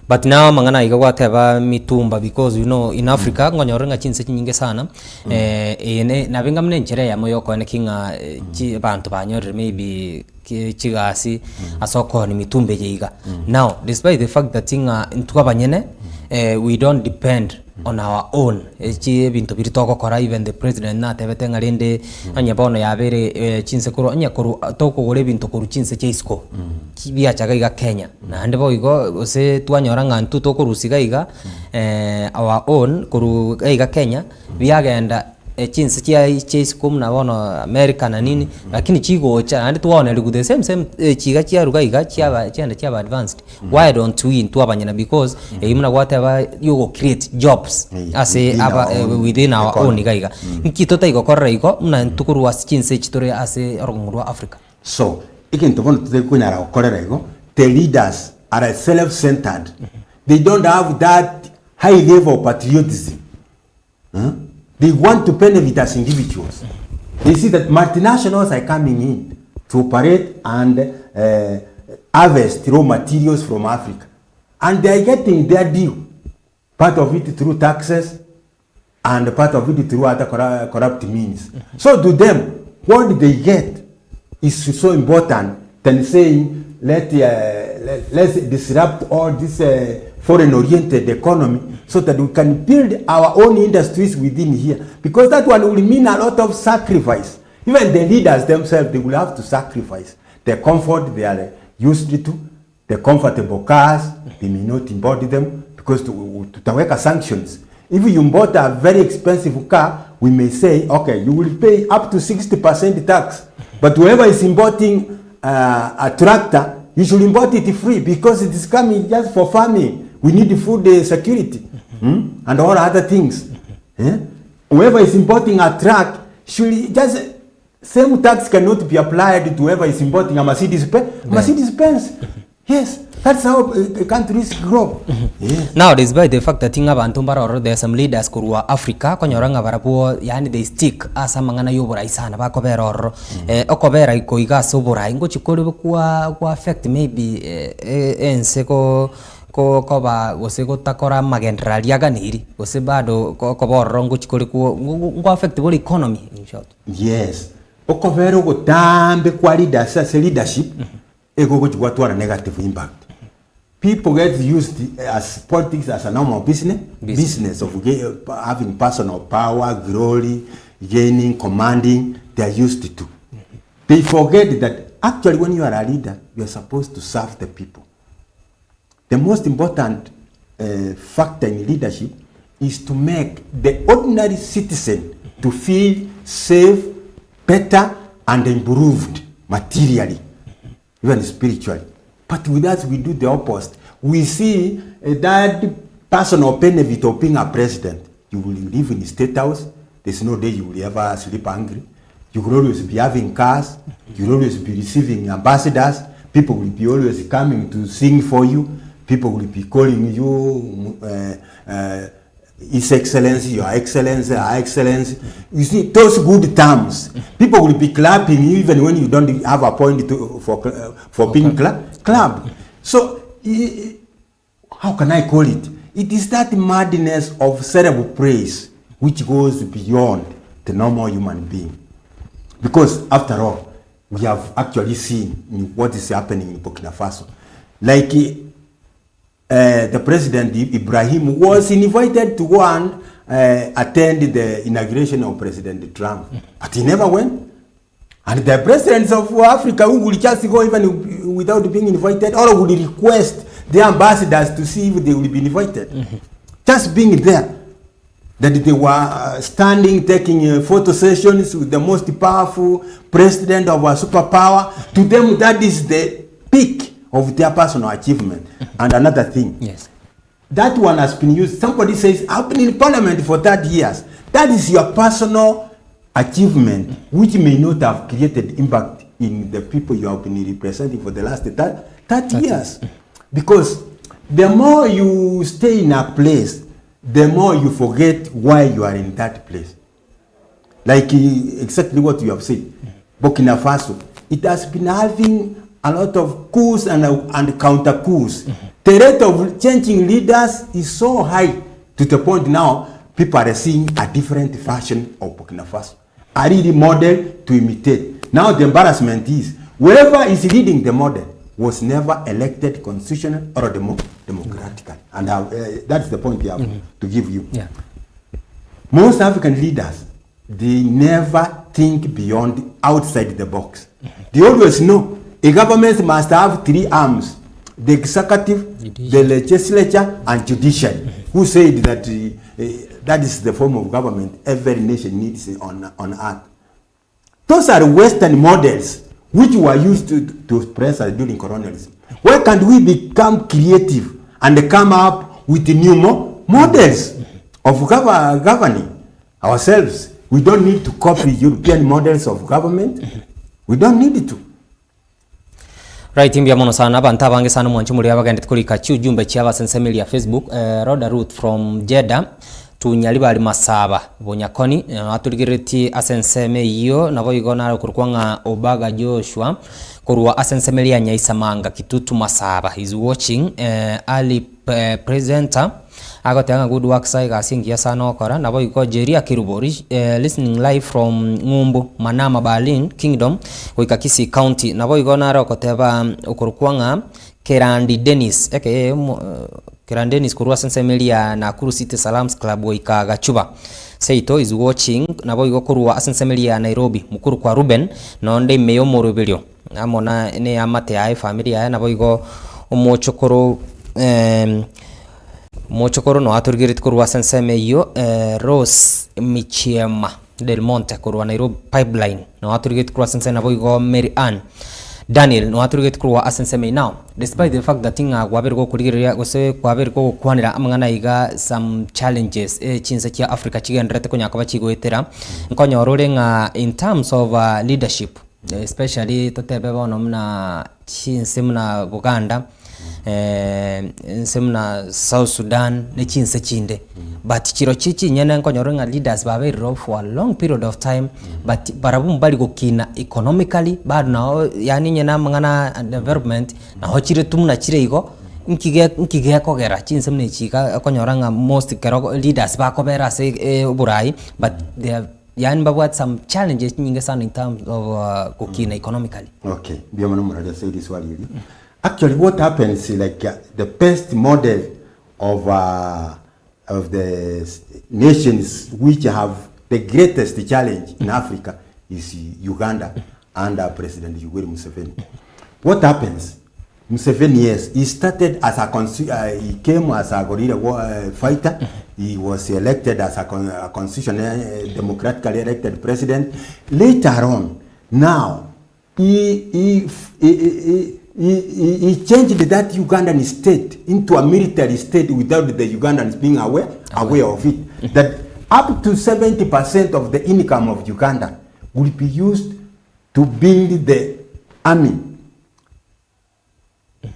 S2: But now mangana igawa teba mitumba, because you know in Africa ngonyorenga chinse nyingi sana ene nabenga mne nchere ya moyo ko nekinga bantu banyorere maybe chigasi asoko ni mitumbe yiga. Now despite the fact that intuka banyene we don't depend on our own, echi bintu biritoko kora, even the president na tebete ngarinde anya bono yabere chinse kuro anya kuru toko gore bintu kuru chinse cheisko kibia chaga iga Kenya na hande bo igo ose twanyoranga ntu toko rusiga iga our own kuru iga Kenya biagenda chinse chia cheisko mna bono America na nini, lakini chigo cha hande tuone ligu the same chiga chia ruga iga chia chia advanced. Why don't we into abanyana? Because imna whatever you go create jobs as within our own iga nkitota igo korra igo mna ntukuru was chinse chitore as orongurwa Africa.
S1: So again to want to kunyara okorera igo, the leaders are self-centered. They don't have that high level of patriotism. They want to benefit as individuals. They see that multinationals are coming in to operate and harvest raw materials from Africa, and they are getting their due. Part of it through taxes, and part of it through other corrupt means. So to them, what they get is so important than saying let's disrupt all this foreign-oriented economy so that we can build our own industries within here. Because that one will mean a lot of sacrifice. Even the leaders themselves, they will have to sacrifice the comfort they are used to, the comfortable cars, they may not embody them because tutaweka sanctions. If you bought a very expensive car, we may say, okay, you will pay up to 60% tax. But whoever is importing a tractor, you should import it free because it is coming just for farming. We need food security and all other things. Whoever is importing a truck should just same tax cannot be applied to whoever is importing a Mercedes Benz. Yes, that's how countries grow. Yes.
S2: Now, despite the fact that there are some leaders kurwa Africa konyoranga barapuo, yani they stick asa mangana yobora isana ba kobera orro okobera ikoiga sobora ingo chikole kwa affect maybe ense ko ba gose go takora magendrali aganiri gose bado ko borro ngo chikole ngo affect the economy in short.
S1: Yes, okobera go tambe kwa leadership ego go chigwatwara negative impact. People get used as politics as a normal business of having personal power, glory, gaining, commanding. They are used to. They forget that actually when you are a leader, you are supposed to serve the people. The most important factor in leadership is to make the ordinary citizen to feel safe, better, and improved materially, even spiritually. But with us, we do the opposite. We see that personal benefit of being a president. You will live in the state house. There's no day you will ever sleep hungry. You will always be having cars. You will always be receiving ambassadors. People will be always coming to sing for you. People will be calling you His Excellency, Your Excellency, Our Excellency. You see, those good terms. People will be clapping even when you don't have a point for being clapped. So, how can I call it? It is that madness of cerebral praise which goes beyond the normal human being. Because after all, we have actually seen what is happening in Burkina Faso. Like the President Ibrahim was invited to go and attend the inauguration of President Trump, but he never went. And the presidents of Africa who will just go even without being invited, or would request the ambassadors to see if they will be invited. Just being there, that they were standing, taking photo sessions with the most powerful president of a superpower. To them, that is the peak of their personal achievement. And another thing,
S2: yes,
S1: that one has been used. Somebody says, I've been in parliament for 30 years. That is your personal achievement, which may not have created impact in the people you have been representing for the last 30 years. Because the more you stay in a place, the more you forget why you are in that place. Like exactly what you have said. Burkina Faso, it has been having a lot of coups and counter coups. The rate of changing leaders is so high to the point now people are seeing a different version of Burkina Faso. A really model to imitate. Now the embarrassment is, whoever is leading the model was never elected constitutional or democratically. And that's the point I have to give you.
S2: Yeah.
S1: Most African leaders, they never think beyond outside the box. They always know a government must have 3 arms: the executive, the legislature, and judiciary. Who said that that is the form of government every nation needs on earth? Those are Western models which were used to express us during colonialism. Why can't we become creative and come up with new models of governing ourselves? We don't need to copy European models of government. We don't need it to.
S2: Right, imbia mono sana banta bange sana mwanchi muri abagende tukulika chi ujumbe cyaba sensemeli ya Facebook. Roda Ruth from Jeddah tunyali bali masaba bonyakoni aturigireti asenseme iyo nabo igona kurkwanga Obaga Joshua kurwa asensemeli ya Nyaisamanga Kitutu Masaba is watching Ali presenter agotanga good work sai gasingia sana okora nabo iko Jeria Kirubori listening live from Ngumbu Manama Berlin Kingdom Waikakisi County nabo igona rokoteba ukurkwanga Kerandi Dennis Kerandi Dennis kurwa sensemeli ya Nakuru City Salams Club Waikaga Chuba Seito is watching nabo iko kurwa sensemeli ya Nairobi mukuru kwa Ruben nonde meyo morobelio amona ne amate ya familia ya nabo iko mochokoro no aturgirit kurwa senseme iyo Rose Michiema Del Monte kurwa Nairobi Pipeline no aturgirit kurwa senseme nabo iko Mary Ann Daniel no aturgirit kurwa asenseme now despite the fact that inga kwabergo kurigiria gose kwabergo kwanira amangana iga some challenges chinse kia Africa chigendrete kunyaka bachigoetera nkonyorore nga in terms of leadership especially totebe bono mna chinse mna Buganda semna South Sudan ne chinse chinde but chiro chichi nyene nkonyorenga leaders baberiro for a long period of time but barabu mbali gukina economically bado na yani nyena mangana development na hochire tumna chire igo nkige kogera chinse mne chika konyoranga most kero leaders bakobera se burai but they have yani babwat some challenges nyingi sana in terms of kukina economically.
S1: Okay, biyo manu mrada say this swali hili. Actually, what happens is like the best model of the nations which have the greatest challenge in Africa is Uganda under President Yoweri Museveni. What happens? Museveni, yes, he started as he came as a guerrilla fighter. He was elected as a constitutional, democratically elected president. Later on, now he changed that Ugandan state into a military state without the Ugandans being aware of it. That up to 70% of the income of Uganda will be used to build the army.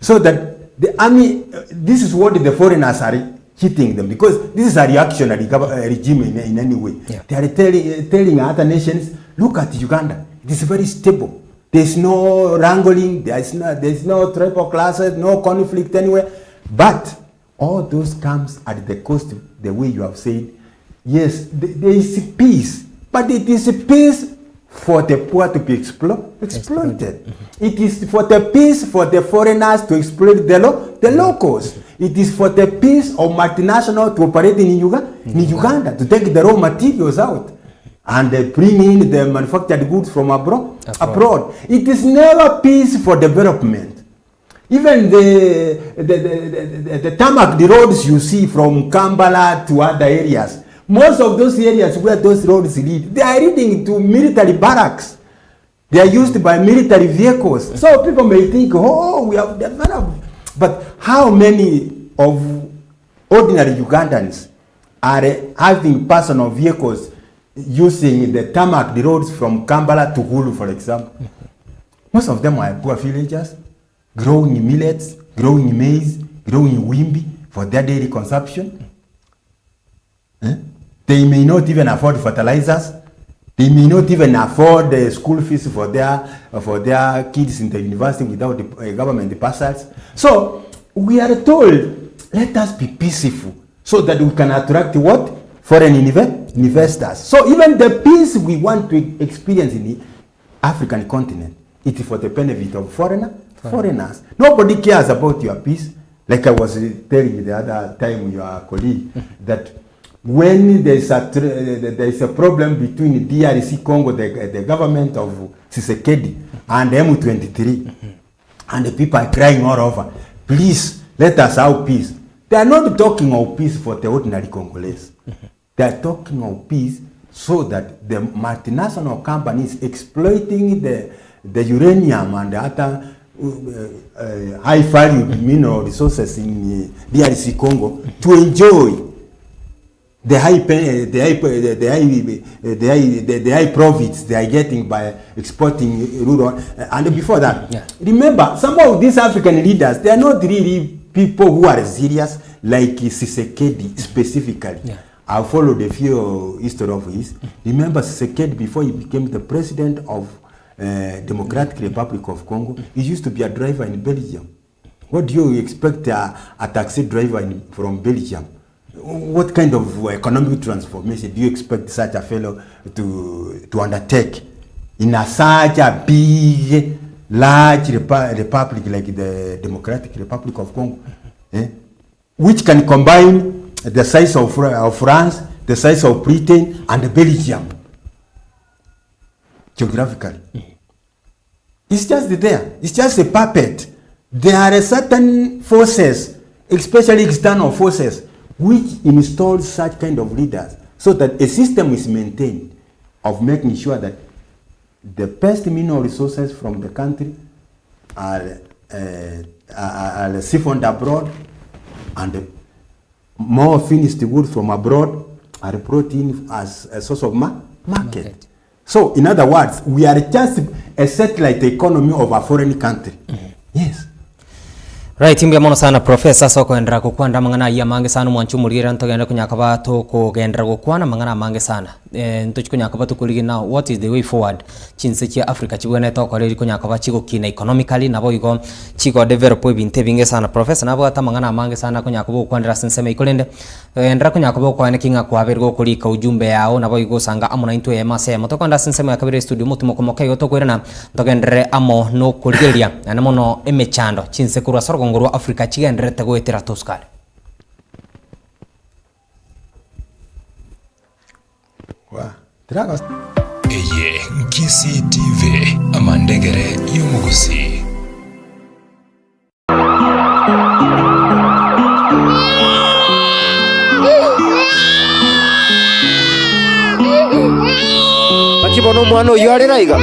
S1: So that the army, this is what the foreigners are hitting them, because this is a reactionary regime in any way.
S2: Yeah.
S1: They are telling other nations, look at Uganda. It is very stable. There's no wrangling. There's no tribal classes, no conflict anywhere. But all those comes at the cost of the way you have said. Yes, there is peace, but it is peace for the poor to be exploited. It is for the peace for the foreigners to exploit the locals. It is for the peace of multinational to operate in Uganda, to take the raw materials out and bring in the manufactured goods from abroad. It is never peace for development. Even the tarmac, the roads you see from Kampala to other areas, most of those areas where those roads lead, they are leading to military barracks. They are used by military vehicles. So people may think, oh, we have developed. But how many of ordinary Ugandans are having personal vehicles using the tarmac, the roads from Kampala to Hulu, for example? Most of them are poor villagers, growing millets, growing maize, growing wimbi for their daily consumption. They may not even afford fertilizers. They may not even afford the school fees for their kids in the university without the government bursaries. So we are told, let us be peaceful so that we can attract what? Foreign investors. So even the peace we want to experience in the African continent, it is for the benefit of foreigners. Nobody cares about your peace. Like I was telling you the other time, your colleague, that when there is a problem between DRC Congo, the government of Tshisekedi, and M23, and the people are crying all over, please let us have peace. They are not talking of peace for the ordinary Congolese. They are talking of peace so that the multinational companies exploiting the uranium and the other high value mineral resources in DRC Congo to enjoy the high profits they are getting by exporting rural. And before that, remember, some of these African leaders, they are not really people who are serious, like Tshisekedi specifically. I followed a few history of his. Remember Tshisekedi, before he became the president of Democratic Republic of Congo, he used to be a driver in Belgium. What do you expect a taxi driver from Belgium? What kind of economic transformation do you expect such a fellow to undertake in such a big, large republic like the Democratic Republic of Congo, which can combine the size of France, the size of Britain, and Belgium geographically? It's just there. It's just a puppet. There are certain forces, especially external forces, which installs such kind of leaders so that a system is maintained of making sure that the best mineral resources from the country are siphoned abroad, and more finished goods from abroad are brought in as a source of market. So in other words, we are just a satellite economy of a foreign country. Yes.
S2: Right, imbya mono sana Professor soko endra kukwanda mangana ya mange sana mwanchu murira ntogenda kunyakaba to kugendra gukwana mangana mange sana ntuchi kunyakaba to kuligi now what is the way forward chinse chia Africa chibwene to koreri kunyakaba chiko kina economically nabo igo chiko develop binte binge sana Professor nabo ata mangana mange sana kunyakaba kwandra senseme ikolende endra kunyakaba kwane kinga kwabergo kulika ujumbe yao nabo igo sanga amona into ya mase moto kwanda senseme yakabire studio mutumo komoka yoto kwerana togendre amo no kuligeria anamono emechando chinse kurwa sorgo ngoro Africa chigendere tagoetera toskale
S4: Eye Nkisi TV amandegere y'umugusi.
S7: Bakibono mwana uyu arira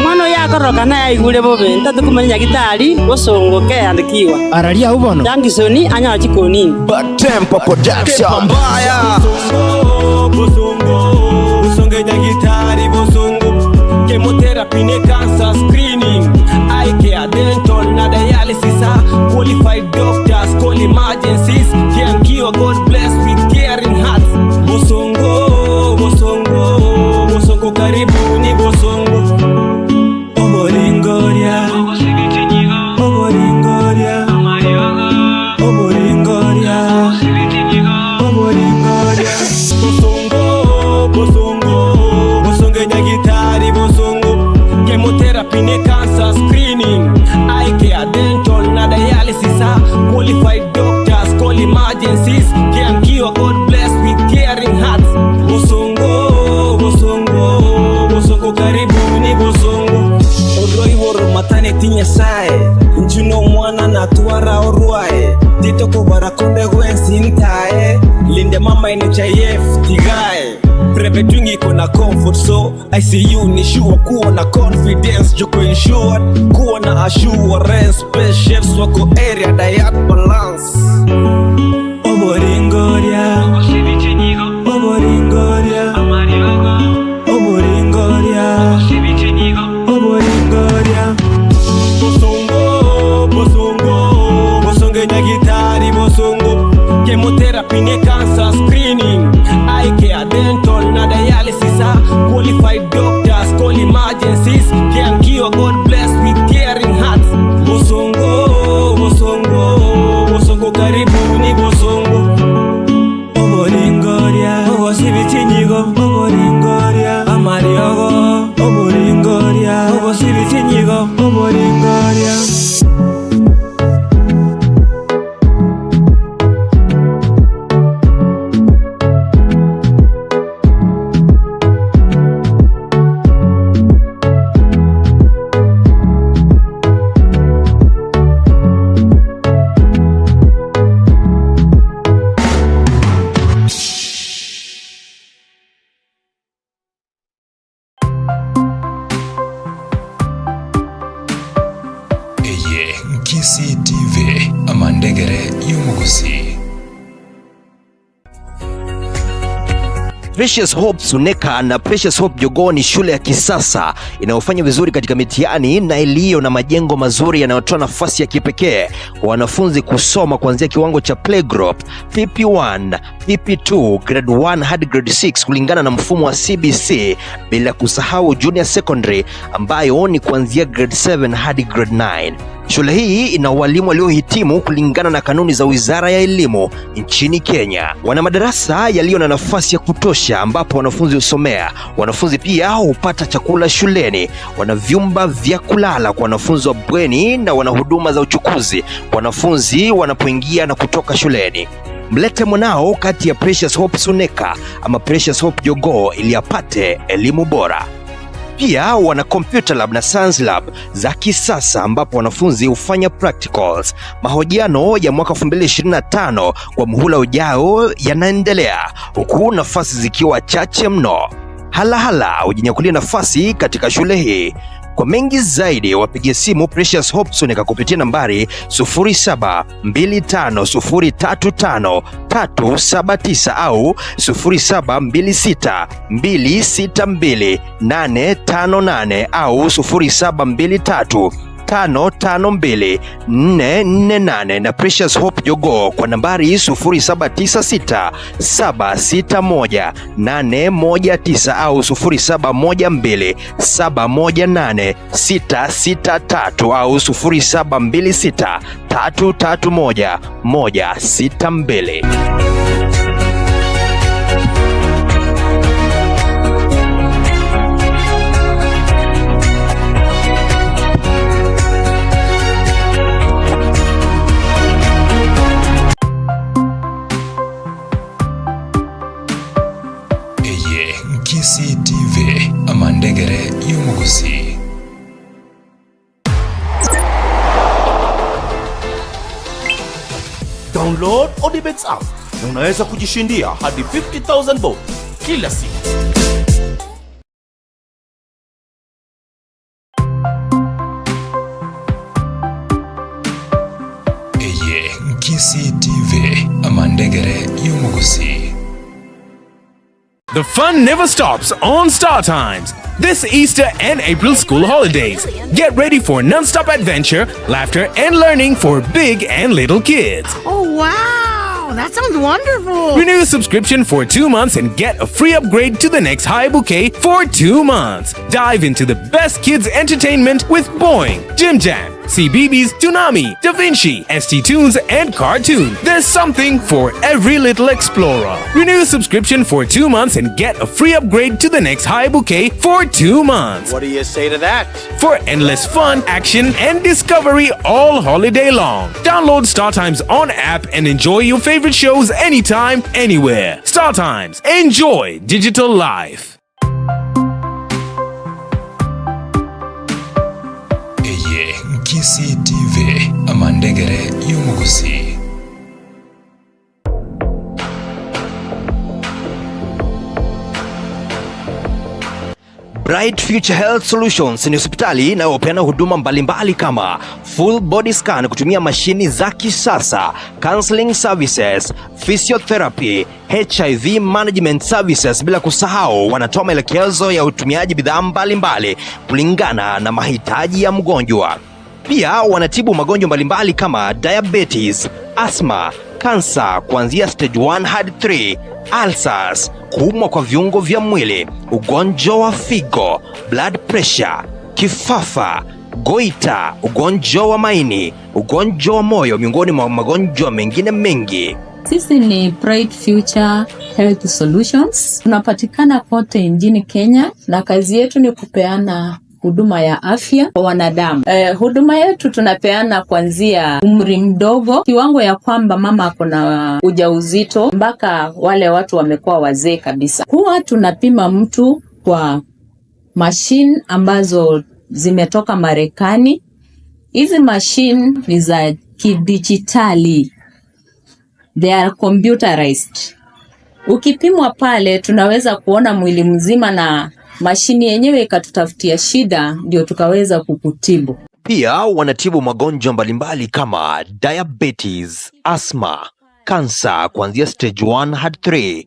S16: mwana yakoroka na yaigure bobe ntatu kumenya gitari gusongoke andikiwa
S7: araria ubono
S16: Dangisoni anya chikoni
S7: Tempo Production
S17: mbaya busonge ya gitari busongo chemotherapy ne cancer screening eye care dental na dialysis qualified doctors call emergencies can cure God bless bosongo karibuni bosongo odoi woro matane tinye sae njuno mwana na tuara orwae tito ko barakonde gwensin tae linde mama ine chayef tigae Prebetungi kona comfort so ICU ni sure kuwa na confidence joko insured kuwa na assurance spaceships wako area diet balance Oboringoria Oboringoria Oboringoria Oboringoria Bosongo Bosongo Bosonge nyagitari Bosongo Chemotherapy ne cancer screening eye care dental na dialysis qualified doctors call emergencies can cure God bless with caring hearts Bosongo Bosongo Bosongo karibuni Bosongo Oboringoria Obosibichinyigo Oboringoria Amariogo Oboringoria Obosibichinyigo Oboringoria
S4: Kisii TV Amandegere Yomugusi.
S7: Precious Hope Suneka na Precious Hope Jogoo ni shule ya kisasa inayofanya vizuri katika mitihani na iliyo na majengo mazuri yanayotoa nafasi ya kipekee kwa wanafunzi kusoma kuanzia kiwango cha playgroup, PP1, PP2, grade 1 hadi grade 6 kulingana na mfumo wa CBC, bila kusahau junior secondary ambayo ni kuanzia grade 7 hadi grade 9. Shule hii ina walimu waliohitimu kulingana na kanuni za Wizara ya Elimu nchini Kenya. Wana madarasa yaliyo na nafasi ya kutosha ambapo wanafunzi husomea. Wanafunzi pia hupata chakula shuleni. Wana vyumba vya kulala kwa wanafunzi wa bweni na wana huduma za uchukuzi kwa wanafunzi wanapoingia na kutoka shuleni. Mlete mwanao kati ya Precious Hope Suneka ama Precious Hope Jogoo ili apate elimu bora. Pia wana computer lab na science lab za kisasa ambapo wanafunzi hufanya practicals. Mahojiano ya mwaka 2025 kwa muhula ujao yanaendelea huku nafasi zikiwa chache mno. Hala ujinyakulia nafasi katika shule hii. Kwa mengi zaidi wapigie simu Precious Hope Suneka kupitia nambari 0725035379 au 0726262858 au 0723552448 na Precious Hope Jogoo kwa nambari 0796761819 au 0712718663 au 0726331162.
S4: Kisii TV Amandegere Yomugusi.
S13: Download Odibets app na unaweza kujishindia hadi 50,000 bob kila siku.
S4: Kisii TV Amandegere Yomugusi.
S5: The fun never stops on Star Times. This Easter and April school holidays. Get ready for non-stop adventure, laughter, and learning for big and little kids.
S6: Oh, wow! That sounds wonderful!
S5: Renew the subscription for 2 months and get a free upgrade to the next high bouquet for 2 months. Dive into the best kids entertainment with Boing, Jim Jam, CBeebies, Toonami, Da Vinci, ST Tunes, and Cartoon. There's something for every little explorer. Renew the subscription for 2 months and get a free upgrade to the next high bouquet for 2 months.
S13: What do you say to that?
S5: For endless fun, action, and discovery all holiday long. Download Star Times on app and enjoy your favorite shows anytime, anywhere. Star Times. Enjoy digital life.
S4: Nkisi TV amandegere y'umuguzi.
S7: Bright Future Health Solutions ni hospitali inayopeana huduma mbalimbali kama full body scan kutumia mashini za kisasa, counseling services, physiotherapy, HIV management services, bila kusahau wanatoa maelekezo ya utumiaji bidhaa mbalimbali kulingana na mahitaji ya mgonjwa. Pia wanatibu magonjwa mbalimbali kama diabetes, asthma, kansa kuanzia stage 1 hadi 3, ulcers, kuumwa kwa viungo vya mwili, ugonjwa wa figo, blood pressure, kifafa, goita, ugonjwa wa maini, ugonjwa wa moyo, miongoni mwa magonjwa mengine mengi.
S15: Sisi ni Bright Future Health Solutions. Tunapatikana kote nchini Kenya na kazi yetu ni kupeana huduma ya afya kwa wanadamu. Huduma yetu tunapeana kuanzia umri mdogo, kiwango ya kwamba mama ako na ujauzito, mpaka wale watu wamekuwa wazee kabisa. Huwa tunapima mtu kwa machine ambazo zimetoka Marekani. Hizi machine ni za kidijitali. They are computerized. Ukipimwa pale tunaweza kuona mwili mzima na mashini yenyewe ikatutafutia shida ndio tukaweza kukutibu.
S7: Pia wanatibu magonjwa mbalimbali kama diabetes, asthma, kansa kuanzia stage 1 hadi 3,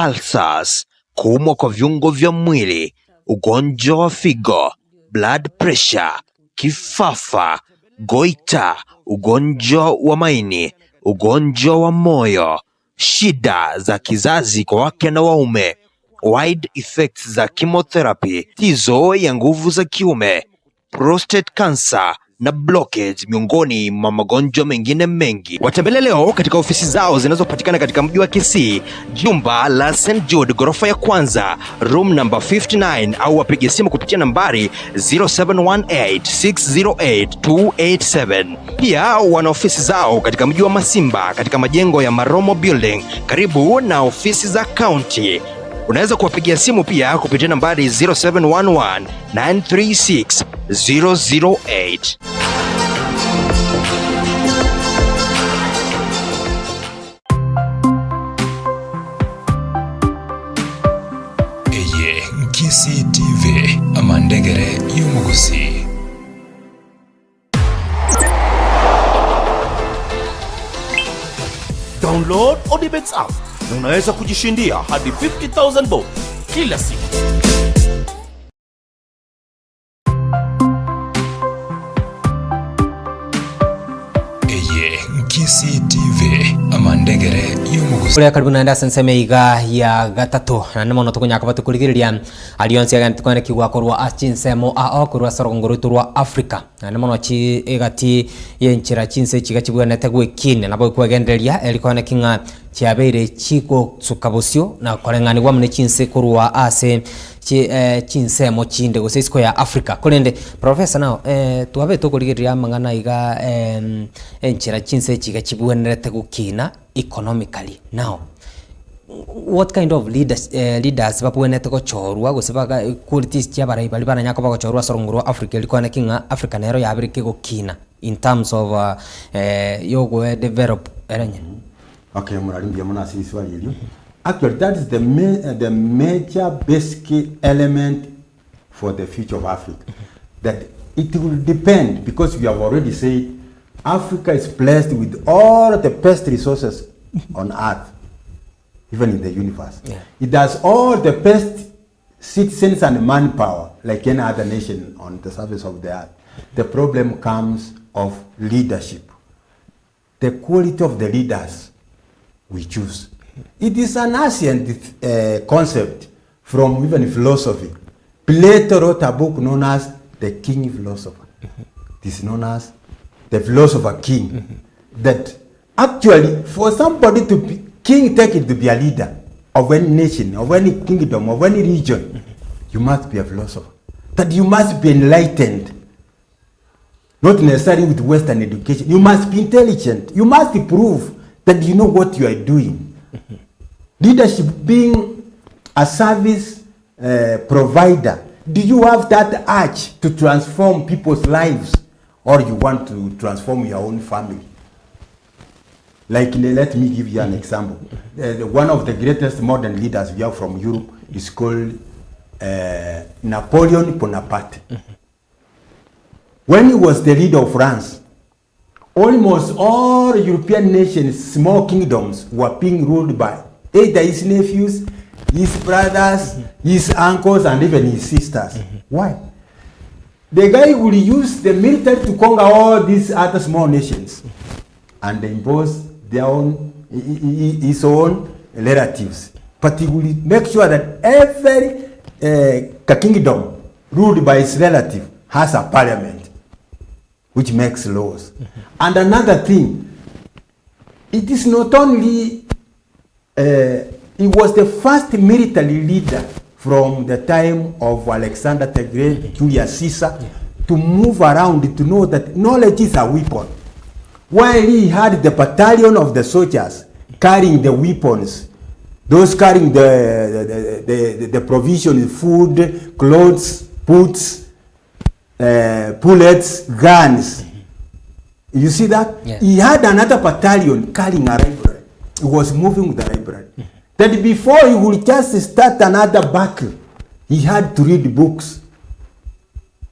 S7: ulcers, kuumwa kwa viungo vya mwili, ugonjwa wa figo, blood pressure, kifafa, goita, ugonjwa wa maini, ugonjwa wa moyo, shida za kizazi kwa wake na waume, wide effects za chemotherapy, tizo ya nguvu za kiume, prostate cancer na blockage, miongoni mwa magonjwa mengine mengi. Watembele leo katika ofisi zao zinazopatikana katika mji wa Kisii, jumba la St. Jude, ghorofa ya kwanza, room number 59, au wapige simu kupitia nambari 0718608287. Pia wana ofisi zao katika mji wa Masimba katika majengo ya Maromo Building karibu na ofisi za county. Unaweza kuwapigia simu pia kupitia nambari 0711-936-008.
S4: Eye Nkisi TV amandegere y'umuguzi.
S13: Download Odibets app na unaweza kujishindia hadi 50,000 bob kila siku.
S4: Eye Nkisi TV amandegere y'umuguzi.
S2: Ule karibu naenda senseme iga ya gatatu na nimo tukunyaka batukurigiriria alionsi agani tukone kigwa korwa achinsemo aokorwa sorongoro turwa Africa na nimo chi egati yenchira chinse chigachibwanete gwikine nabo kwegenderia elikone kinga chiabeire chiko tsukabosio na korengani wa mune chinse korwa ase chinsemo chinde gusisiko ya Africa kolende professor nao tuabe tukurigiriria mangana iga enchira chinse chigachibwanete gukina economically. Now, what kind of leaders bapuenete gochorwa guseba qualities chia barai bali bana nyako bagochorwa sorongoro Africa likone kinga Africa nero yabirike gokina in terms of yogo develop erenye.
S1: Okay, muralimbia muna sisi swali hili. Actually, that is the major basic element for the future of Africa. That it will depend, because we have already said Africa is blessed with all the best resources on earth, even in the universe. Yeah. It has all the best citizens and manpower, like any other nation on the surface of the earth. The problem comes of leadership. The quality of the leaders we choose. It is an ancient concept from even philosophy. Plato wrote a book known as The King Philosopher. It is known as the philosopher king. That actually for somebody to be king, take it to be a leader of any nation, of any kingdom, of any region, you must be a philosopher. That you must be enlightened. Not necessarily with Western education. You must be intelligent. You must prove that you know what you are doing. Leadership being a service provider. Do you have that urge to transform people's lives? or you want to transform your own family. Like, let me give you an example. One of the greatest modern leaders we have from Europe is called Napoleon Bonaparte. When he was the leader of France, almost all European nations, small kingdoms, were being ruled by either his nephews, his brothers, his uncles, and even his sisters. Why? The guy will use the military to conquer all these other small nations and impose their own, his own relatives. But he will make sure that every kingdom ruled by his relative has a parliament which makes laws. And another thing, it is not only, he was the first military leader from the time of Alexander the Great, Julius Caesar, to move around to know that knowledge is a weapon. While he had the battalion of the soldiers carrying the weapons, those carrying the provision, food, clothes, boots, bullets, guns. You see that?
S2: Yeah.
S1: He had another battalion carrying a library. He was moving with the library. That before he would just start another battle, he had to read books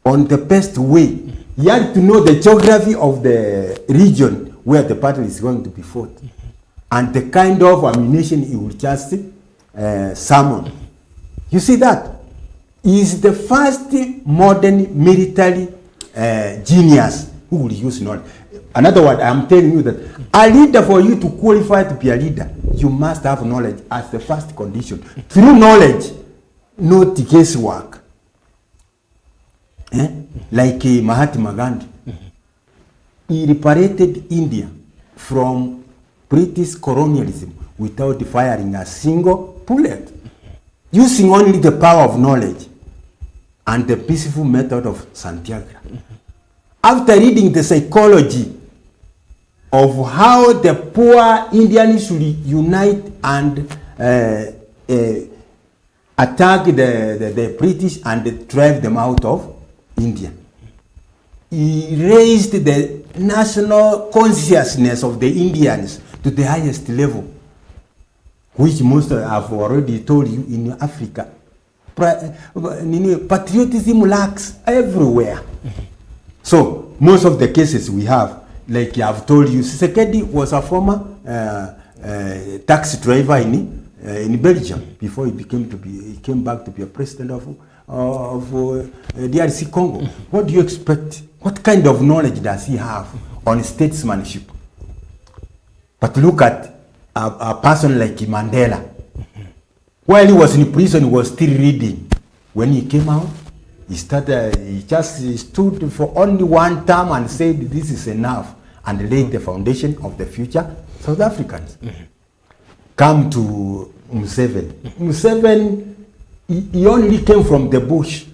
S1: on the best way. He had to know the geography of the region where the battle is going to be fought, and the kind of ammunition he would just summon. You see that? He is the first modern military genius who will use knowledge. Another word, I am telling you that a leader, for you to qualify to be a leader, you must have knowledge as the first condition. Through knowledge, not guesswork. Like Mahatma Gandhi. He liberated India from British colonialism without firing a single bullet, using only the power of knowledge and the peaceful method of Santiago. After reading the psychology of how the poor Indians should unite and attack the British and drive them out of India, he raised the national consciousness of the Indians to the highest level, which most have already told you in Africa. Patriotism lacks everywhere. So most of the cases we have, like I've told you, Tshisekedi was a former taxi driver in Belgium before he came back to be a president of DRC Congo. What do you expect? What kind of knowledge does he have on statesmanship? But look at a person like Mandela. While he was in prison, he was still reading. When he came out, he just stood for only one term and said, this is enough, and laid the foundation of the future South Africans. Come to Museveni. Museveni, he only came from the bush.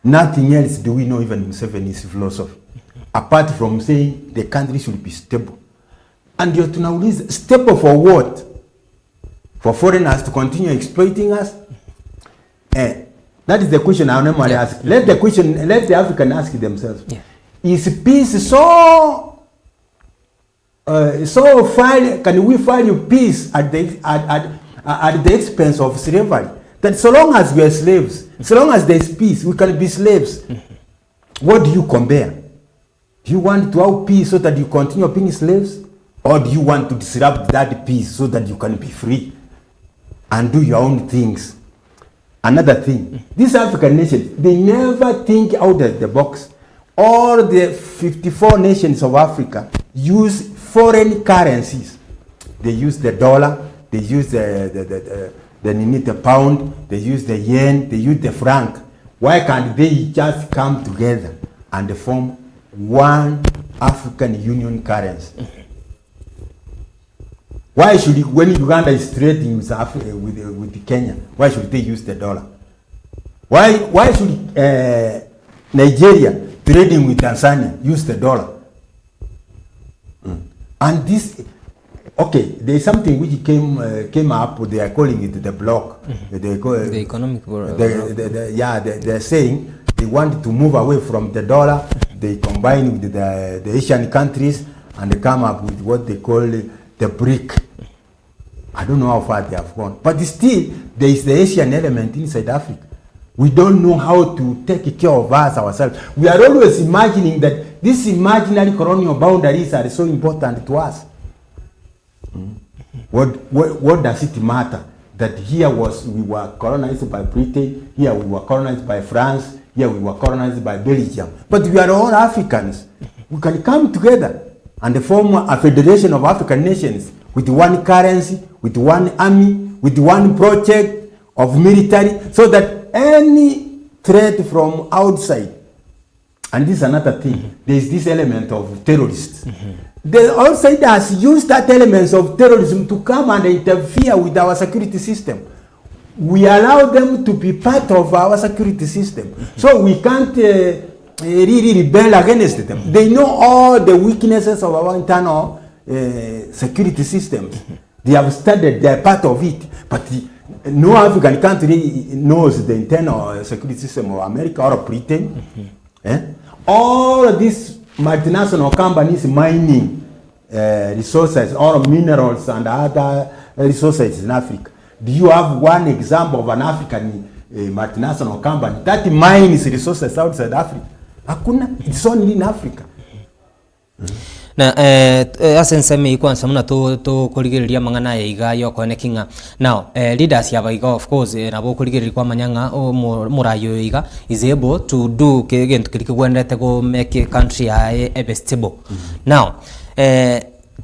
S1: Nothing else do we know even Museveni's philosophy, apart from saying the country should be stable. And you're to now listen, stable for what? For foreigners to continue exploiting us? That is the question I normally ask. Let the African ask themselves. Is peace so fine? Can we value peace at the expense of slavery? That so long as we are slaves, so long as there is peace, we can be slaves. What do you compare? Do you want to have peace so that you continue being slaves? Or do you want to disrupt that peace so that you can be free and do your own things? Another thing, these African nations, they never think out of the box. All the 54 nations of Africa use foreign currencies. They use the dollar, they use the pound, they use the yen, they use the franc. Why can't they just come together and form one African Union currency? Why should, when Uganda is trading with Kenya, why should they use the dollar? Why should Nigeria trading with Tanzania use the dollar? And this, okay, there is something which came up. They are calling it the bloc. The economic bloc. They are saying they want to move away from the dollar. They combine with the Asian countries and they come up with what they call the BRIC. I don't know how far they have gone, but still there is the Asian element inside Africa. We don't know how to take care of us ourselves. We are always imagining that these imaginary colonial boundaries are so important to us. What does it matter that here we were colonized by Britain, here we were colonized by France, here we were colonized by Belgium, but we are all Africans. We can come together and form a federation of African nations with one currency, with one army, with one project of military, so that any threat from outside, and this is another thing, there is this element of terrorists. The outsiders use that element of terrorism to come and interfere with our security system. We allow them to be part of our security system. So we can't really rebel against them. They know all the weaknesses of our internal security systems. They have studied, they are part of it. But no African country knows the internal security system of America or Britain. All of these multinational companies mining resources or minerals and other resources in Africa. Do you have one example of an African multinational company that mines resources outside Africa? Hakuna. It's only in Africa.
S2: Na asenseme ikwansa muna to kuligiriria mangana ya iga yo konekinga now leaders ya baiga of course na bo kuligiriria kwa manyanga o murayo iga is able to do kegent kikwendete go make a country a stable now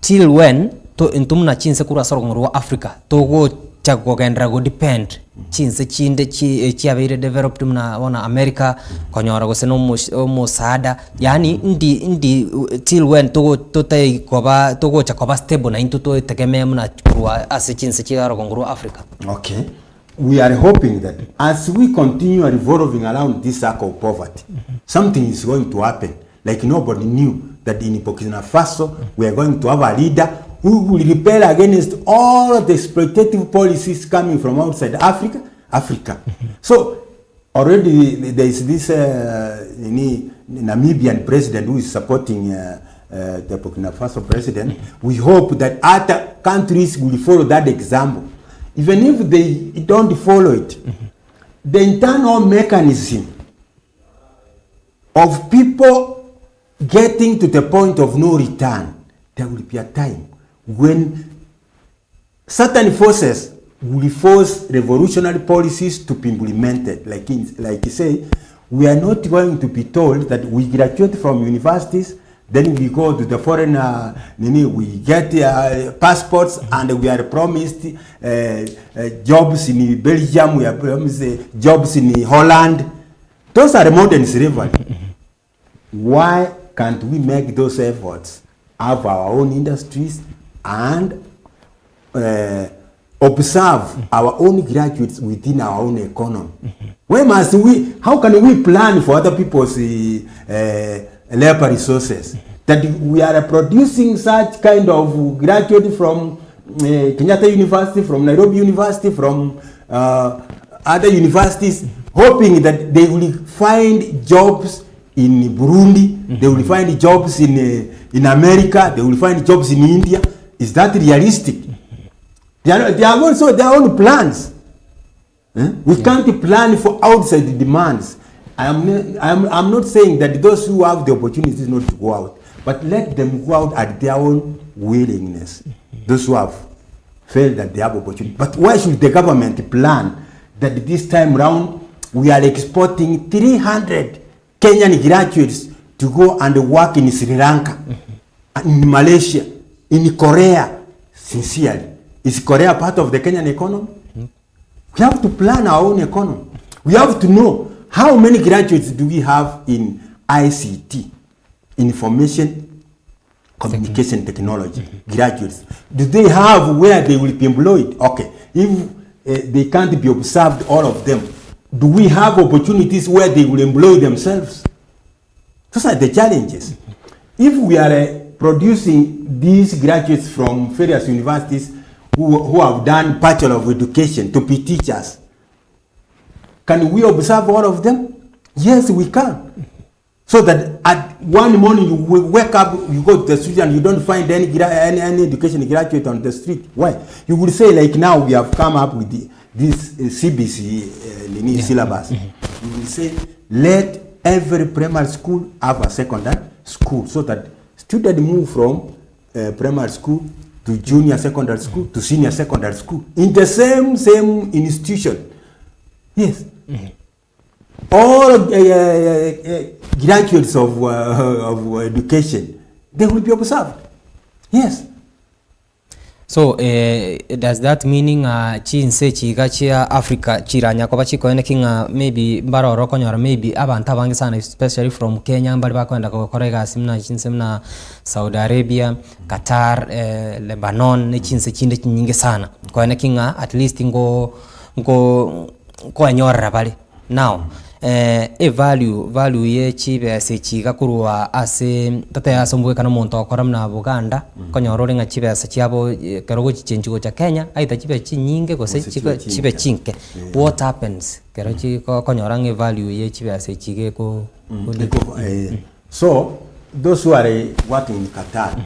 S2: till when to intumna chinse kura sorongoro wa Africa to go chako gendra go depend chinse chinde chi avere developed mna wana America konyora go seno mo saada yani ndi till when to tai koba to go chakoba stable na into to tekeme mna kurwa as chinse chi aro ngoro Africa.
S1: Okay, we are hoping that as we continue revolving around this circle of poverty, something is going to happen. Like nobody knew that in Burkina Faso we are going to have a leader who will rebel against all of the exploitative policies coming from outside Africa. So already there is this Namibian president who is supporting the Burkina Faso president. We hope that other countries will follow that example. Even if they don't follow it, the internal mechanism of people getting to the point of no return, there will be a time when certain forces will force revolutionary policies to be implemented. Like you say, we are not going to be told that we graduate from universities, then we go to the foreign, we get passports and we are promised jobs in Belgium, we are promised jobs in Holland. Those are modern slavery. Why can't we make those efforts, have our own industries, and observe our own graduates within our own economy? Where must we? How can we plan for other people's labor resources? That we are producing such kind of graduate from Kenyatta University, from Nairobi University, from other universities, hoping that they will find jobs in Burundi, they will find jobs in America, they will find jobs in India. Is that realistic? They are also their own plans. We can't plan for outside demands. I'm not saying that those who have the opportunities not to go out, but let them go out at their own willingness. Those who have felt that they have opportunity. But why should the government plan that this time round we are exporting 300 Kenyan graduates to go and work in Sri Lanka, in Malaysia, in Korea? Sincerely, is Korea part of the Kenyan economy? We have to plan our own economy. We have to know how many graduates do we have in ICT, information communication technology graduates. Do they have where they will be employed? Okay, if they can't be observed, all of them, do we have opportunities where they will employ themselves? Those are the challenges. If we are producing these graduates from various universities who have done Bachelor of Education to be teachers, can we observe all of them? Yes, we can. So that at one morning you will wake up, you go to the street and you don't find any education graduate on the street. Why? You will say like now we have come up with this CBC syllabus. You will say let every primary school have a secondary school so that students move from primary school to junior secondary school to senior secondary school in the same institution. Yes. All graduates of education, they will be observed. Yes.
S2: So does that meaning chinse chiga chia Africa chiranya kwa chikoene kinga maybe baroro konyora maybe abantu abangi sana especially from Kenya mbali bakwenda kokorega simna chinse mna Saudi Arabia, Qatar, Lebanon ne chinse chinde nyingi sana koene kinga at least ngo kwa nyora bali now value ye chibe se chiga kurwa ase tata ya sombwe kana monto akora mna Buganda konyorore nga chibe sa chiabo karogo chichenjugo cha Kenya aita chibe chinyinge ko se chibe chinke what happens kero chi konyorange value ye chibe se chige ko
S1: so those who are working in Qatar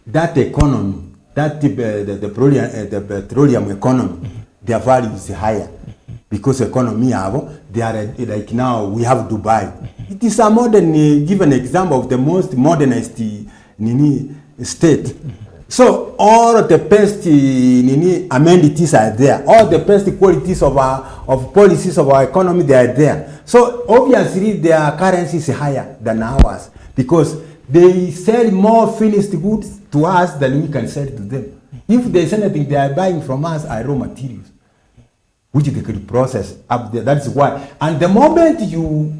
S1: that economy that the petroleum economy their value is higher. Because economy they are like now we have Dubai. It is a modern, give an example of the most modernized state. So all the best amenities are there. All the best qualities of policies of our economy, they are there. So obviously their currency is higher than ours because they sell more finished goods to us than we can sell to them. If there's anything they are buying from us are raw materials, which they could process up there. That's why. And the moment you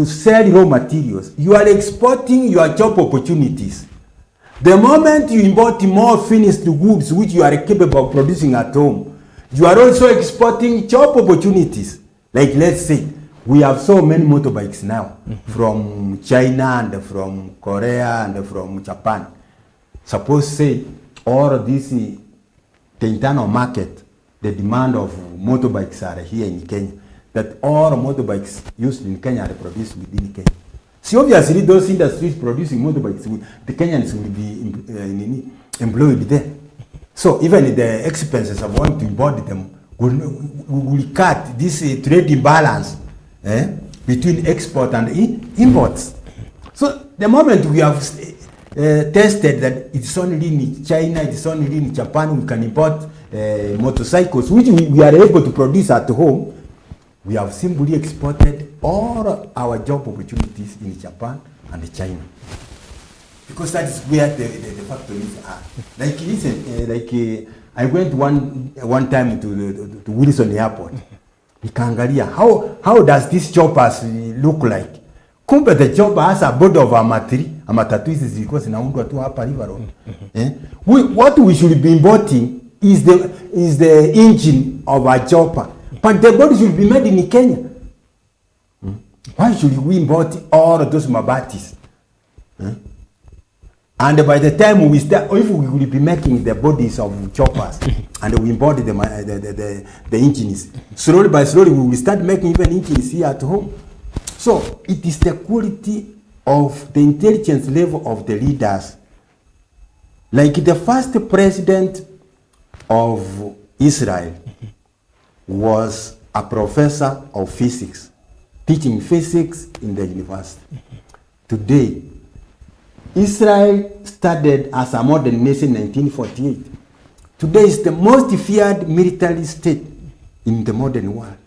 S1: sell raw materials, you are exporting your job opportunities. The moment you import more finished goods, which you are capable of producing at home, you are also exporting job opportunities. Like let's say, we have so many motorbikes now from China and from Korea and from Japan. Suppose say all of this, the internal market, the demand of motorbikes are here in Kenya, that all motorbikes used in Kenya are produced within Kenya. So obviously those industries producing motorbikes, the Kenyans will be employed there. So even the expenses of wanting to import them will cut this trade imbalance between export and imports. So the moment we have tested that it's only in China, it's only in Japan, we can import motorcycles, which we are able to produce at home, we have simply exported all our job opportunities in Japan and China. Because that is where the factories are. Like listen, I went one time to Wilson Airport. Nikaangalia, how does this choppers look like? Kumbe the chopper has a body of amatatu hizi zilikuwa zinaundwa tu hapa River Road. What we should be importing is the engine of a chopper, but the body should be made in Kenya. Why should we import all of those mabatis? And by the time we start, if we will be making the bodies of choppers and we import the engines, slowly by slowly we will start making even engines here at home. So it is the quality of the intelligence level of the leaders. Like the first president of Israel was a professor of physics, teaching physics in the university. Today, Israel started as a modern nation in 1948. Today is the most feared military state in the modern world.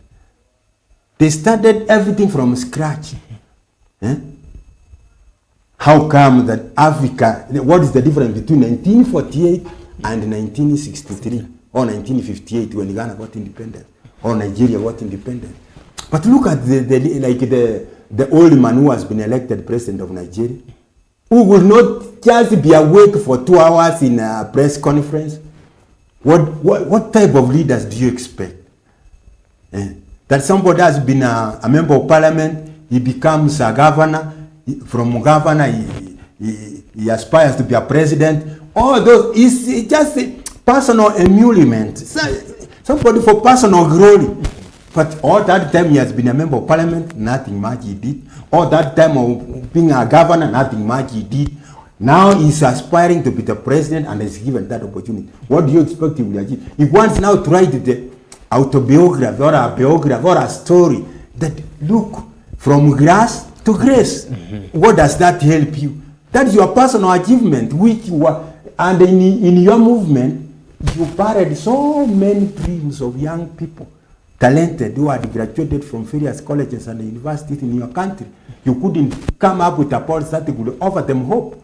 S1: They started everything from scratch. How come that Africa, what is the difference between 1948 and 1963 or 1958 when Ghana got independent or Nigeria got independent? But look at the old man who has been elected president of Nigeria, who will not just be awake for 2 hours in a press conference. What type of leaders do you expect? That somebody has been a member of parliament, he becomes a governor, from governor he aspires to be a president. All those is just a personal emolument, somebody for personal glory. But all that time he has been a member of parliament, nothing much he did. All that time of being a governor, nothing much he did. Now he's aspiring to be the president and is given that opportunity. What do you expect he will achieve? He wants now to write the autobiography or a biography or a story that look from grass to grace. What does that help you? That is your personal achievement, which you are, and in your movement, you buried so many dreams of young people, talented, who had graduated from various colleges and universities in your country. You couldn't come up with a policy that would offer them hope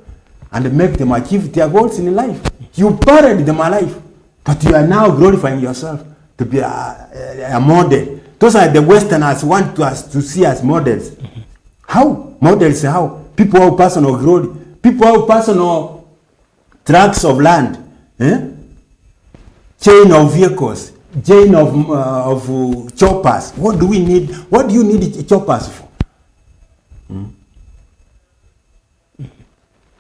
S1: and make them achieve their goals in life. You buried them alive, but you are now glorifying yourself to be a model. Those are the Westerners want us to see as models. How? Models how? People have personal glory. People have personal tracts of land. Chain of vehicles. Chain of choppers. What do we need? What do you need choppers for?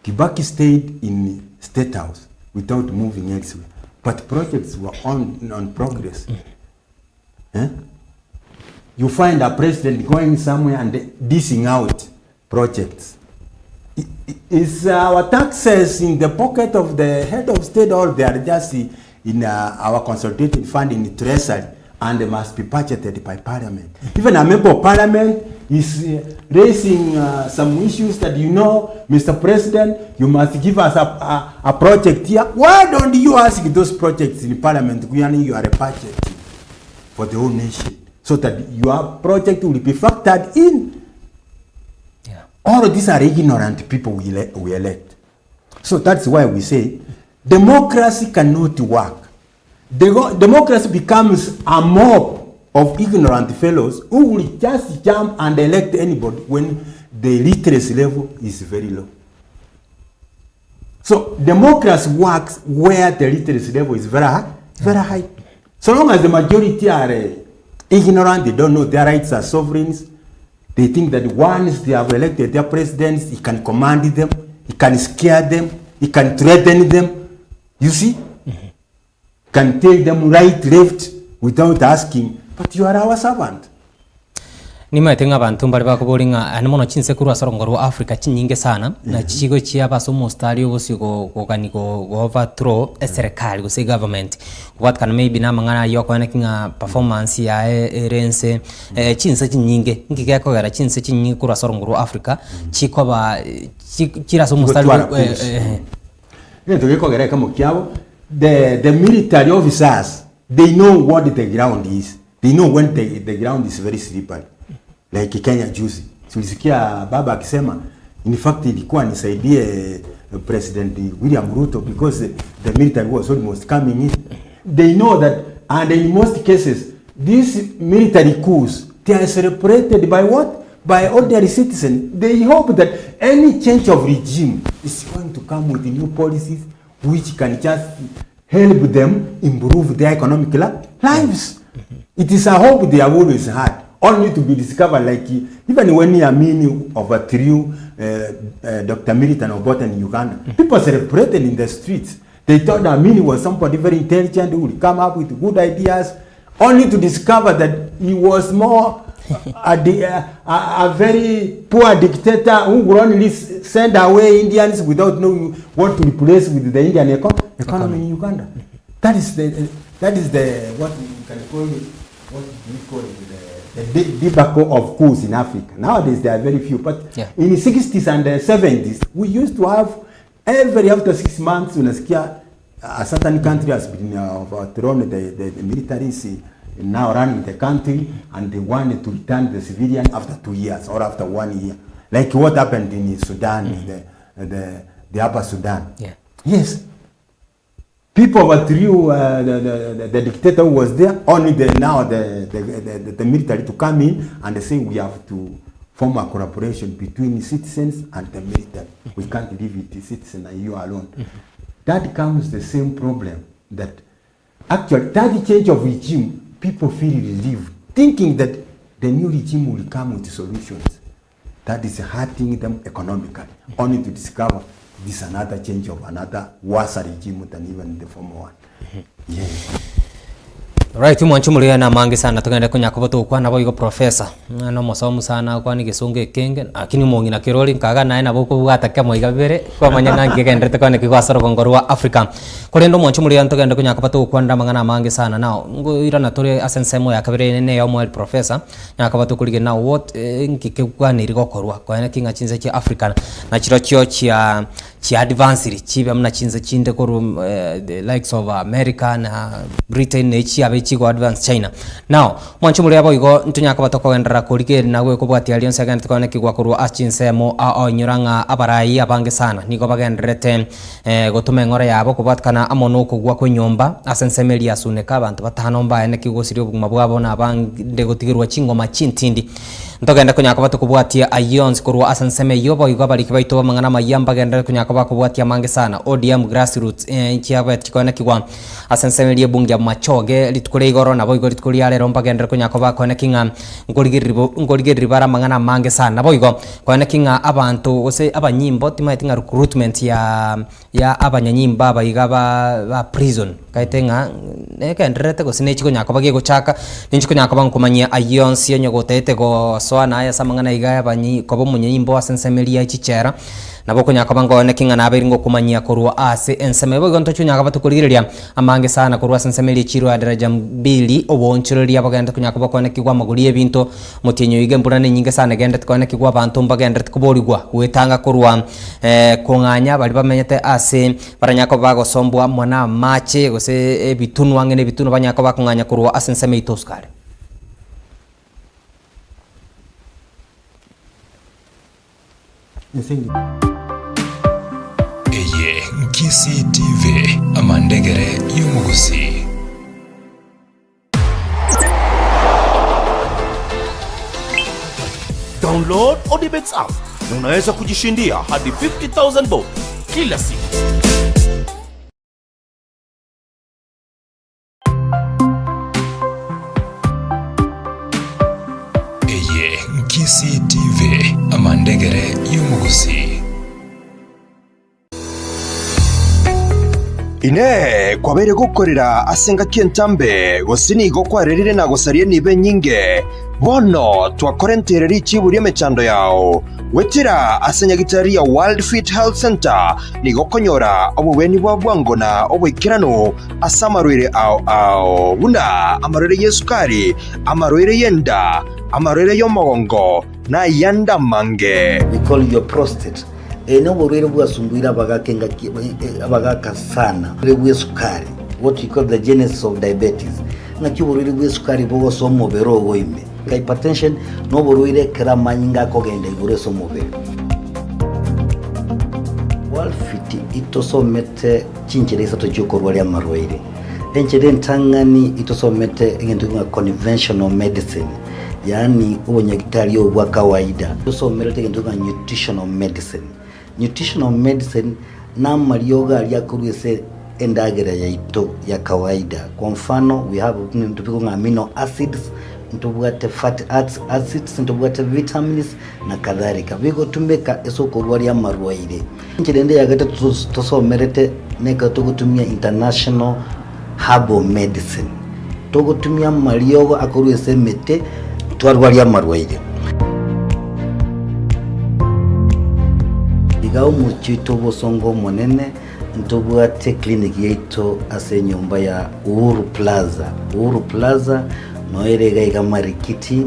S1: Kibaki stayed in State House without moving elsewhere. But projects were on progress. You find a president going somewhere and dishing out projects. Is our taxes in the pocket of the head of state, or they are just in our consolidated fund in the treasury, and they must be budgeted by parliament? Even a member of parliament is raising some issues that, you know, Mr. President, you must give us a project here. Why don't you ask those projects in parliament when you are a budget for the whole nation, so that your project will be factored in? All of these are ignorant people we elect. So that's why we say democracy cannot work. Democracy becomes a mob of ignorant fellows who will just jump and elect anybody when the literacy level is very low. So democracy works where the literacy level is very high. So long as the majority are ignorant, they don't know their rights as sovereigns, they think that once they have elected their presidents, he can command them, he can scare them, he can threaten them. You see? Can tell them right, left, without asking, but you are our servant.
S2: Nima tenga bantu mbali bakubolinga animono chinse kurwa sorongoro Africa chinyinge sana na chigo chia baso mostari obosi go kaniko overthrow serikali go say government what can maybe na mangana yoko na kinga performance ya erense chinse chinyinge ngike ko gara chinse chinyinge kurwa sorongoro Africa chiko ba chira so mostari
S1: to ko gara kamo kiabo the military officers, they know what the ground is. They know when the ground is very slippery. Like Kenya juzi. Tulisikia baba akisema, in fact ilikuwa nisaidie President William Ruto because the military was almost coming in. They know that, and in most cases, these military coups, they are celebrated by what? By ordinary citizens. They hope that any change of regime is going to come with new policies which can just help them improve their economic lives. It is a hope they have always had, only to be discovered, like even when Amini overthrew Dr. Militan Obote in Uganda. People celebrated in the streets. They thought Amini was somebody very intelligent who would come up with good ideas, only to discover that he was more a very poor dictator who would only send away Indians without knowing what to replace with the Indian economy in Uganda. That is the what you can call it, what do you call it, the debacle of coups in Africa. Nowadays there are very few, but in the 60s and the 70s we used to have every after 6 months unasikia a certain country has been overthrown, the military now running the country, and they wanted to return the civilian after 2 years or after 1 year, like what happened in Sudan, the Upper Sudan. Yes, people overthrew the dictator who was there. Only now the military to come in and they say we have to form a collaboration between citizens and the military. We can't leave it the citizen and you alone. That comes the same problem that actually that change of regime. People feel relieved, thinking that the new regime will come with solutions. That is hurting them economically, only to discover this another change of another worse regime than even the former one. Yes.
S2: Right, mwanchu muri na mangi sana tugende kunyako boto kwa nabo igo professor no musomu sana kwa ni gisunge kenge akini mungi na kiroli kaga nae nabo ko bwata kamo igabere kwa manyanga ngegendete kwa ni kwasoro kongorwa Africa kurendo mwanchu muri tugende kunyako boto kwa ndamangana mangi sana nao ngo ira na turi asensemo ya kabere ne yo mwel professor nyako boto kulige na what ngike kwa ni rigokorwa kwa ni kinga chinze cha Africa na chiro chyo chia advanced chibe amna chinze chinde koru the likes of America na Britain ne chia chigo advanced China now mwanchu muri abo igo ntunyaka batoko wendera kurike nawe kubwati alliance agent kone kigwa kurwa achinsemo nyuranga abarai abange sana niko bagenderete gotume ngore yabo kubwatkana amono kugwa kwenyomba asensemeli asuneka abantu batano mbaye ne kigosirio buguma bwabo na bande gotigirwa chingoma chintindi ntogenda kunyaka batukubwatia ions kurwa asenseme yobo igo bariki baito mangana mayamba gendera kunyaka bakubwatia mange sana ODM grassroots chiaba tikone kigwa asensemeli bungia machoge litukule igoro nabo igo litukuli ale romba gendera kunyaka bakone kinga ngorigiri bara mangana mange sana nabo igo kone kinga abantu ose abanyimbo timaitinga recruitment ya abanyanyimba abayiga ba prison kaitenga nekenderete gosine chiko nyaka bagie gochaka ninchiko nyaka bankumanyia ions yenyo gotete go soana aya samangana igaya banyi kobo munyimbo asensemelia chichera nabo kunyaka bangone kinga nabiringo kumanyia korwa ase enseme bo gonto chunyaka batukuliria amange sana korwa sensemelia chiro adaraja 2 obonchireria bagenda kunyaka bakone kigwa maguri ebinto mutinyo ige mbulane nyinge sana genda tukone kigwa abantu mbagenda tukuborigwa wetanga korwa kunganya bali bamenyete ase baranyako bagosombwa mwana mache gose ebitunu wangene bitunu banyako bakunganya korwa asenseme itoskare
S4: Eye Nkisi TV amandegere y'umugusi.
S13: Download Odibets app na unaweza kujishindia hadi 50,000 bob kila siku.
S4: Eye Nkisi TV amandegere y'umugusi.
S18: Ine kwabere gukorera asenga kientambe gosini gokwarerire na gosarie nibe nyinge bono twakorenterera ikiburie mechando yao wetira asenya ya World Fit Health Center ni gokonyora obuweni bwa bwango na obwikirano asamarwire ao buna amarwire yesukari amarwire yenda amarwire yomogongo na yanda mange.
S19: We call your prostate eno borwere bwasumbuira abagaka sana bwe sukari, what you call the genesis of diabetes na kiborwere bwe sukari bogo somo bero oime hypertension no borwere kramanyinga kogenda igure somo bero World Fit itosomete chinchereza tojokorwa ya marwaire enchede ntangani itosomete ngendo nga conventional medicine yani ubonyagitari obwa kawaida itosomete ngendo nga nutritional medicine. Nutritional medicine na marioga aliakurwese endagera ya ito ya kawaida. Kwa mfano we have ntupiko amino acids, ntubwate fatty acids, ntubwate vitamins na kadhalika. Bigo tumeka esoko rwari ya marwaire. Nchirende ya gata tusomerete neka tukutumia international herbal medicine. Tukutumia marioga akurwese mete twarwari ya marwaire. Igao muchito bosongo monene ntobwate clinic yeito ase nyumba ya Uhuru Plaza noerega iga marikiti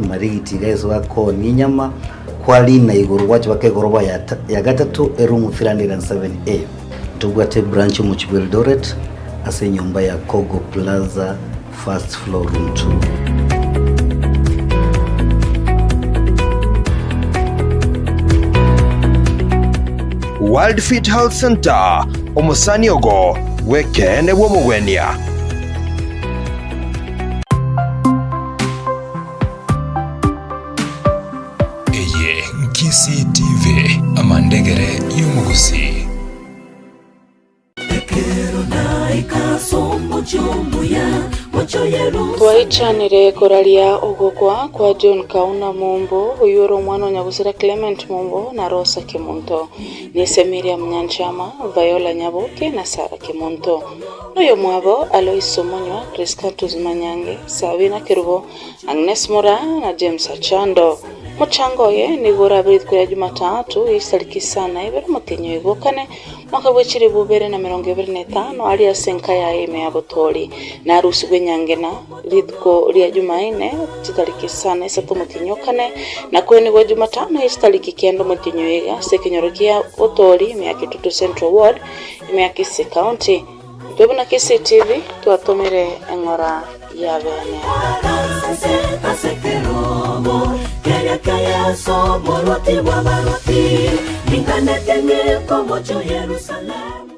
S19: gaiso wako ninyama kwali na iguru wacho wake goroba ya gatatu erumu 307A ntobwate branch mu Eldoret ase nyumba ya Kogo Plaza first floor room 2.
S18: World Fit Health Center omusani ogo wekene bwomugwenia.
S4: Eye Nkisi TV amandegere y'umugusi.
S20: Ekero na ikasomo chombo ya Twaichanire koraria ogokwa kwa John Kauna Mumbo uyuro mwana nyabusira Clement Mumbo na Rosa Kimunto ni Semiria Mnyanchama Viola Nyaboke na Sara Kimunto noyo mwabo Alois Somonywa Rescatus Manyange Sabina Kirubo Agnes Mora na James Achando muchango ye ni gora brit kwa Jumatatu isariki sana ibere mutinyo igokane mwaka bwechiri bubere na 2025 ali asenka ya eme ya botori na rusi gwenyangena ritko ria Jumaine titariki sana isatu mutinyokane na kweni gwa Jumatano isariki kendo mutinyo iga sekinyorokia botori me yakitutu Central Ward me yakisi County tubuna Kisi TV tuatomere engora ya bene kaya so moroti wa maroti ingane tenge como yo Jerusalem.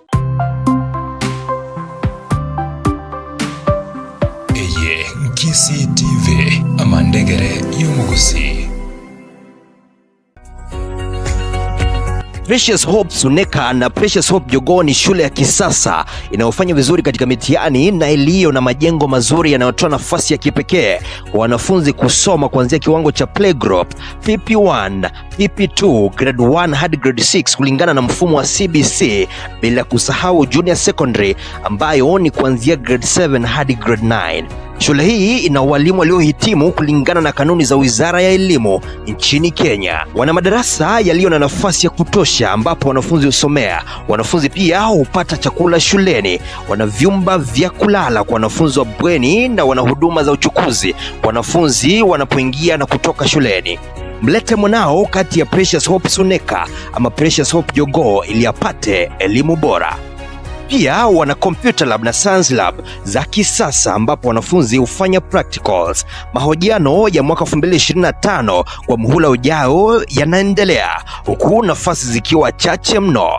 S4: Eye Kisi TV amandegere y'umugusi.
S7: Precious Hope Suneka na Precious Hope Jogoo ni shule ya kisasa inayofanya vizuri katika mitihani na iliyo na majengo mazuri yanayotoa nafasi ya kipekee kwa wanafunzi kusoma kuanzia kiwango cha playgroup, PP1, PP2, grade 1 hadi grade 6 kulingana na mfumo wa CBC, bila kusahau junior secondary ambayo ni kuanzia grade 7 hadi grade 9. Shule hii ina walimu waliohitimu kulingana na kanuni za Wizara ya Elimu nchini Kenya. Wana madarasa yaliyo na nafasi ya kutosha ambapo wanafunzi husomea. Wanafunzi pia hupata chakula shuleni. Wana vyumba vya kulala kwa wanafunzi wa bweni na wana huduma za uchukuzi wanafunzi wanapoingia na kutoka shuleni. Mlete mwanao kati ya Precious Hope Suneka ama Precious Hope Jogoo ili apate elimu bora. Pia wana computer lab na science lab za kisasa ambapo wanafunzi hufanya practicals. Mahojiano ya mwaka 2025 kwa muhula ujao yanaendelea huku nafasi zikiwa chache mno.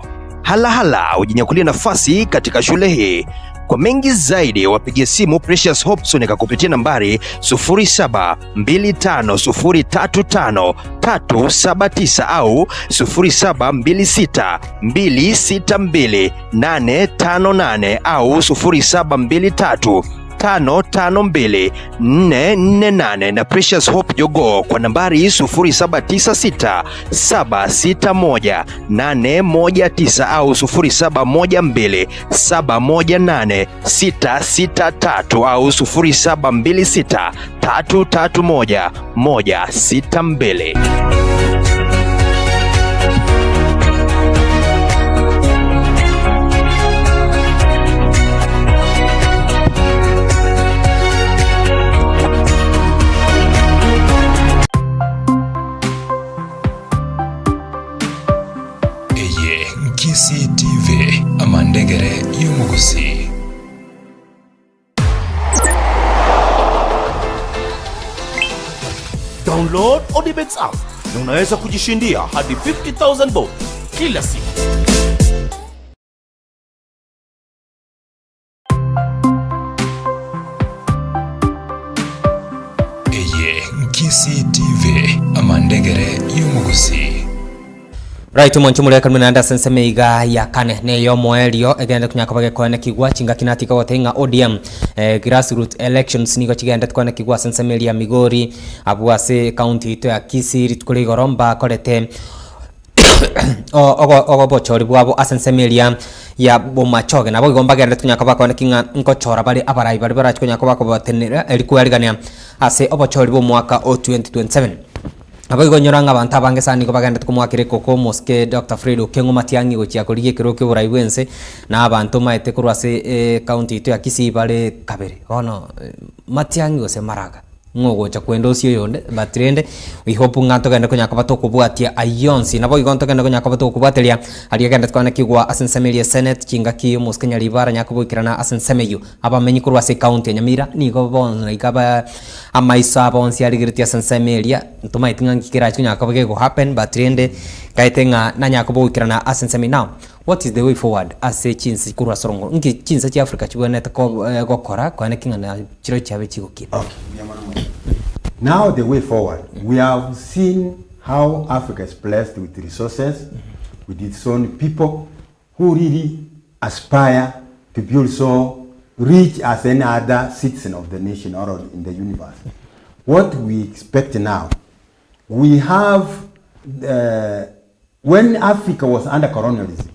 S7: Hala ujinyakulia nafasi katika shule hii. Kwa mengi zaidi wapigie simu Precious Hope Suneka kupitia nambari 0725035379 au 0726262858 au 0723552448 na Precious Hope Jogoo kwa nambari 0796761819 au 0712718663 au 0726331162.
S4: Kisi TV amandegere y'umugusi.
S13: Download Odibets app na unaweza kujishindia hadi 50,000 bob kila siku.
S4: Eye Kisi TV amandegere y'umugusi.
S2: Right monchumule kan mena Anderson Semeiga ya kane ne yo moelio egende kunyaka bage kone kigwa chinga kinati ko tenga ODM grassroots elections niko chigende kone kigwa Sensemelia Migori abuase county ito ya Kisii ritukuri goromba korete ogo bochori bwabo Sensemelia ya bomachoge nabo igomba gende kunyaka bakone kinga nkochora bali abarai bali bara kunyaka bako batenera elikualigania ase obochori bo mwaka o 2027 abago nyoranga abantu abange sani ko bagenda kumwakire koko moske Dr. Fredo Kengo Matiangi gochia kuriye kiroke buraiwense na abantu maete kurwase county ito ya Kisii bale kabere ono Matiangi ose maraga ngogo cha kwendo sio yonde batrende we hope nganto genda kunyaka bato kubwatia ayonsi nabo igonto genda kunyaka bato kubwatelia ali genda kwana kigwa Sensemelia Senate kinga kiyo moske nyalibara nyakubukirana Sensemeyu abamenyi kurwase county Nyamira nigo bonza ikaba amaisa bonsi ali girtia Sensemelia ntuma itinga kikira kunyaka bage go happen batrende kaitenga na nyakubukirana Sensemeyu. Now what is the way forward as a chinsi kurwa sorongo ngi chinsa chi Africa chiboneta ko gokora kwane kinga na chiro chabe chigukira.
S1: Okay. Now the way forward, we have seen how Africa is blessed with resources, with its own people who really aspire to build so rich as any other citizen of the nation or in the universe. What we expect now, we have, when Africa was under colonialism,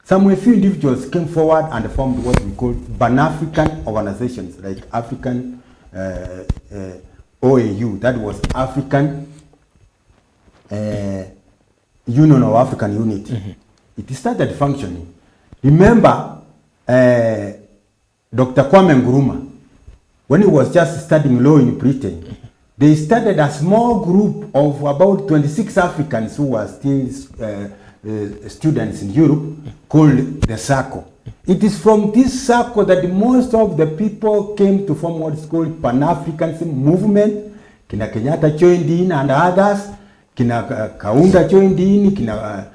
S1: some few individuals came forward and formed what we call Pan-African organizations, like African OAU, that was African Union of African Unity. It started functioning. Remember, Dr. Kwame Nkrumah, when he was just studying law in Britain, they started a small group of about 26 Africans who were still students in Europe, called the SACO. It is from this SACO that most of the people came to form what is called Pan-Africanism movement. Kina Kenyatta joined in and others, Kina Kaunda joined in, Kina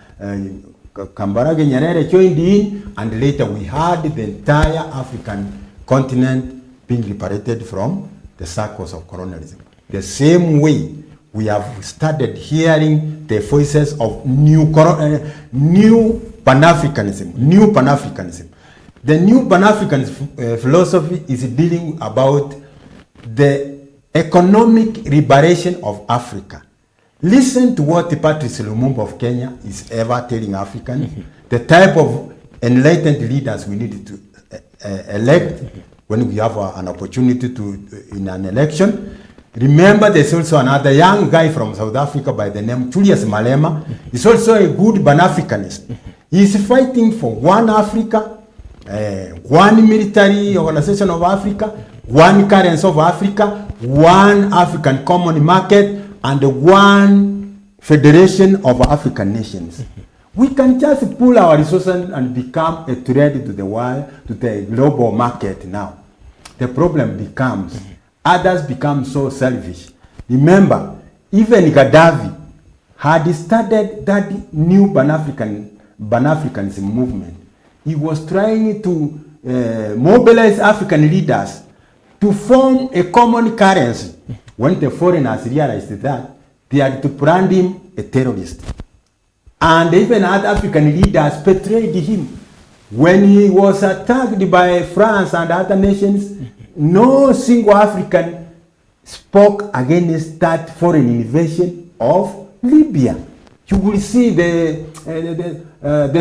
S1: Kambarage Nyerere joined in, and later we had the entire African continent being liberated from the circles of colonialism. The same way we have started hearing the voices of new Pan-Africanism. The new Pan-Africanism philosophy is dealing about the economic liberation of Africa. Listen to what Patrice Lumumba of Kenya is ever telling Africans, the type of enlightened leaders we need to elect when we have an opportunity to in an election. Remember, there's also another young guy from South Africa by the name Julius Malema. He's also a good Pan-Africanist. He's fighting for one Africa, one military organization of Africa, one currency of Africa, one African common market, and one federation of African nations. We can just pull our resources and become a threat to the world, to the global market now. The problem becomes, others become so selfish. Remember, even Gaddafi had started that new Pan-Africanism movement. He was trying to mobilize African leaders to form a common currency. When the foreigners realized that, they had to brand him a terrorist. And even other African leaders betrayed him. When he was attacked by France and other nations, no single African spoke against that foreign invasion of Libya. You will see the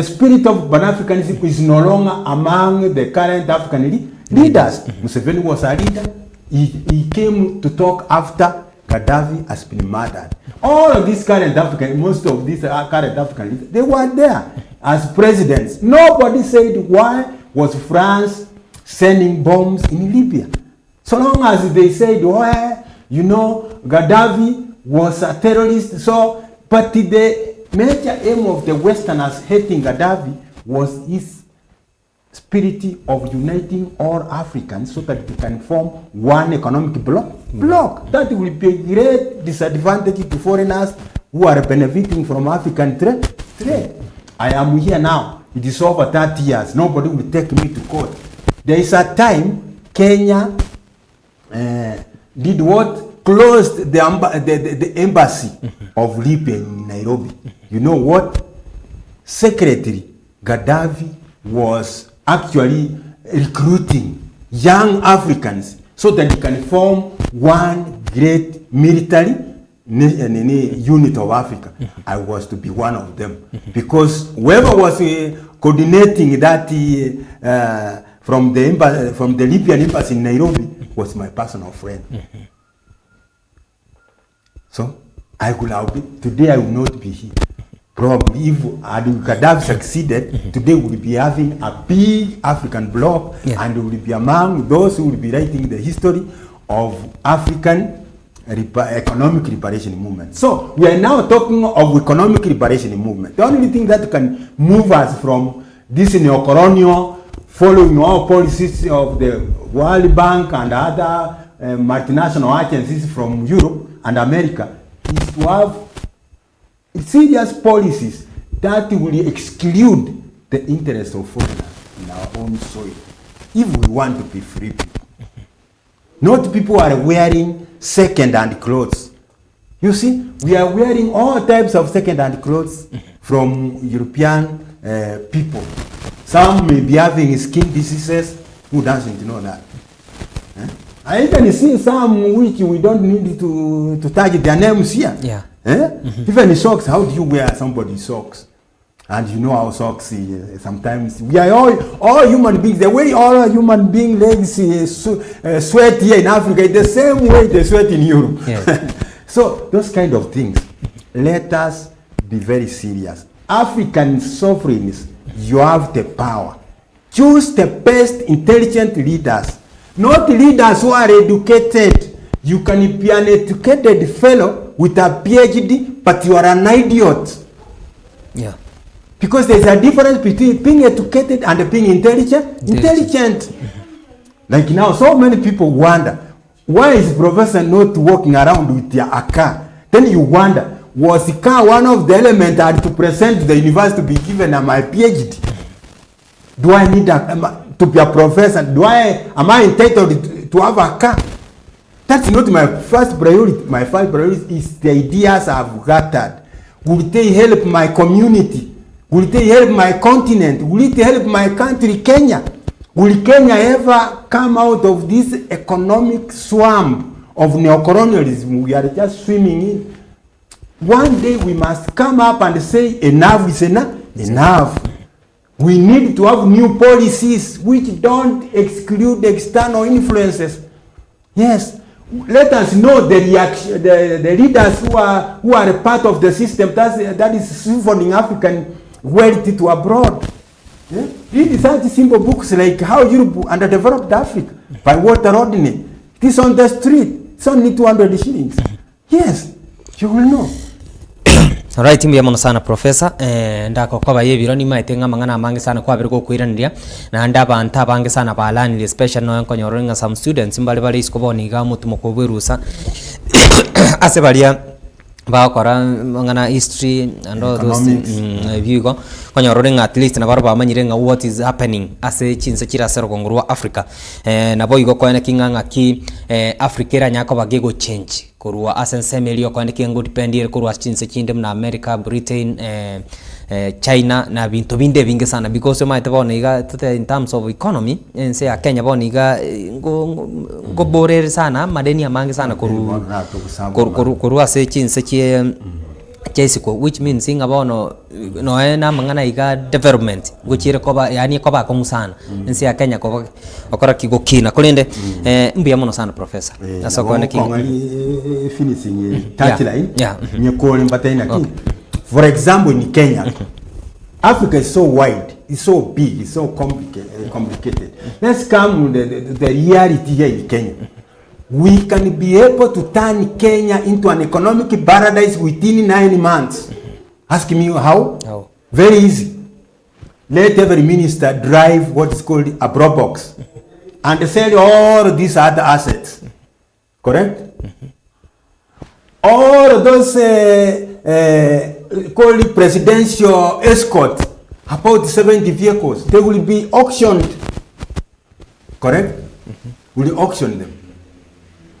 S1: spirit of Pan-Africanism is no longer among the current African leaders. Museveni was a leader. He came to talk after Gaddafi has been murdered. All of these current African, most of these current African leaders, they were there as presidents. Nobody said why was France sending bombs in Libya. So long as they said, well, you know, Gaddafi was a terrorist. So, but the major aim of the Westerners hating Gaddafi was his spirit of uniting all Africans so that they can form one economic bloc. That will be a great disadvantage to foreigners who are benefiting from African trade. I am here now. It is over 30 years. Nobody will take me to court. There is a time Kenya did what? Closed the embassy of Libya in Nairobi. You know what? Secretary Gaddafi was actually recruiting young Africans so that they can form one great military unit of Africa. I was to be one of them because whoever was coordinating that from the Libyan embassy in Nairobi was my personal friend. So I would have been, today I will not be here. Probably if Gaddafi succeeded, today we will be having a big African bloc, and we will be among those who will be writing the history of African economic liberation movement. So we are now talking of economic liberation movement. The only thing that can move us from this neo-colonial, following all policies of the World Bank and other multinational agencies from Europe and America is to have serious policies that will exclude the interests of foreigners in our own soil if we want to be free people. Not people are wearing second-hand clothes. You see, we are wearing all types of second-hand clothes from European people. Some may be having skin diseases. Who doesn't know that? I can see some which we don't need to tag their names here.
S2: Yeah.
S1: Even in socks, how do you wear somebody's socks? And you know how socks sometimes we are all human beings. The way all human being legs sweat here in Africa is the same way they sweat in Europe. Yeah. So those kind of things. Let us be very serious. African sovereigns, you have the power. Choose the best intelligent leaders, not leaders who are educated. You can be an educated fellow with a PhD, but you are an idiot. Yeah. Because there's a difference between being educated and being intelligent. Like now, so many people wonder, why is professor not walking around with a car? Then you wonder, was the car one of the elements I had to present to the university to be given my PhD? Do I need to be a professor? Am I entitled to have a car? That's not my first priority. My first priority is the ideas I've gathered. Will they help my community? Will it help my continent? Will it help my country, Kenya? Will Kenya ever come out of this economic swamp of neocolonialism we are just swimming in? One day we must come up and say enough is enough. We need to have new policies which don't exclude external influences. Yes. Let us know the reaction, the leaders who are a part of the system that is siphoning African wealth to abroad. Yeah? Read such simple books like How Europe Underdeveloped Africa by Walter Rodney. It is on the street. It's only 200 shillings. Yes, you will know.
S2: Alright, mbia mono sana professor. Ndako kwa baye bironi maitenga mangana mangi sana kwa biriko kuiranira na ndaba antabange sana balani special no yanko nyorenga some students mbali iskoboni ga mutu mukobwerusa ase balia bakora mangana history and all those viewgo konyorenga at least na barba amanyirenga what is happening ase chinse kira sero kongurwa Africa na boigo kwa kinganga ki Africa era nyako bagego change kurwa asensemelio kwa ndikengo dependire kurwa chinse kingdom na America, Britain, China na bintu binde bingi sana because might bona iga in terms of economy ense ya Kenya bona iga go borere sana madeni amangi sana kurwa se chinse kie Chesiko, which means singa bono noena mangana iga development guchire koba yani koba komusana nsi ya Kenya koba okora kigo kina kolende mbia mono sana professor asa kwa neki
S1: finishing touchline nye kole mbataina ki for example in Kenya Africa is so wide, it's so big, it's so complicated. Let's come with the reality here in Kenya. We can be able to turn Kenya into an economic paradise within 9 months. Ask me how? How? Very easy. Let every minister drive what is called a Probox and sell all these other assets. Correct? All those called presidential escort, about 70 vehicles, they will be auctioned. Correct? Will auction them.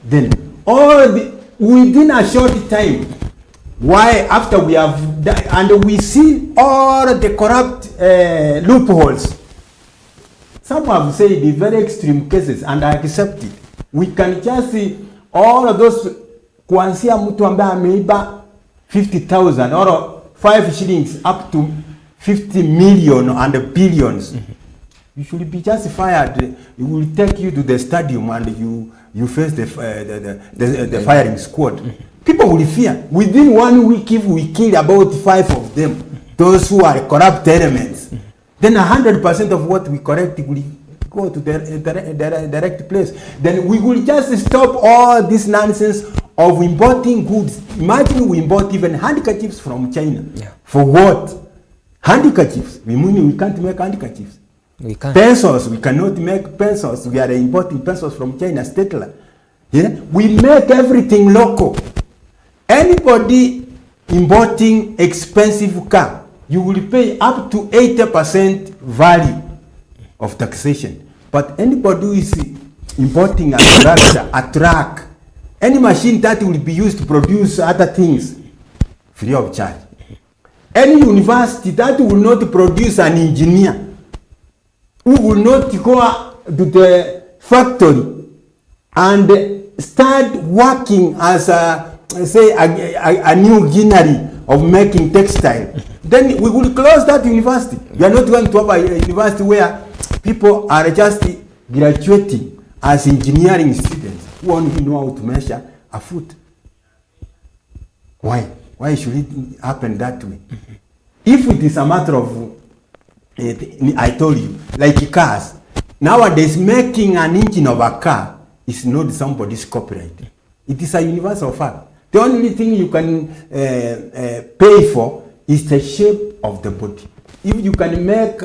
S1: Then within a short time, why after we have done, and we see all the corrupt loopholes. Some have said the very extreme cases and I accept it. We can just see all of those kuanzia mtu ambaye ameiba 50,000 or 5 shillings up to 50 million and billions. You should be justified. It will take you to the stadium and you face the firing squad. People will fear. Within 1 week, if we kill about 5 of them, those who are corrupt elements, then 100% of what we correct will go to the direct place. Then we will just stop all this nonsense of importing goods. Imagine we import even handkerchiefs from China. Yeah. For what? Handkerchiefs. We mean we can't make handkerchiefs. We can't. Pencils, we cannot make pencils. We are importing pencils from China, Statler. Yeah? We make everything local. Anybody importing expensive car, you will pay up to 80% value of taxation. But anybody who is importing a tractor, a truck, any machine that will be used to produce other things, free of charge. Any university that will not produce an engineer, who will not go to the factory and start working as a new greenery of making textile, then we will close that university. We are not going to have a university where people are just graduating as engineering students who only know how to measure a foot. Why? Why should it happen that way? If it is a matter of, I told you, like cars, nowadays making an engine of a car is not somebody's copyright. It is a universal fact. The only thing you can pay for is the shape of the body. If you can make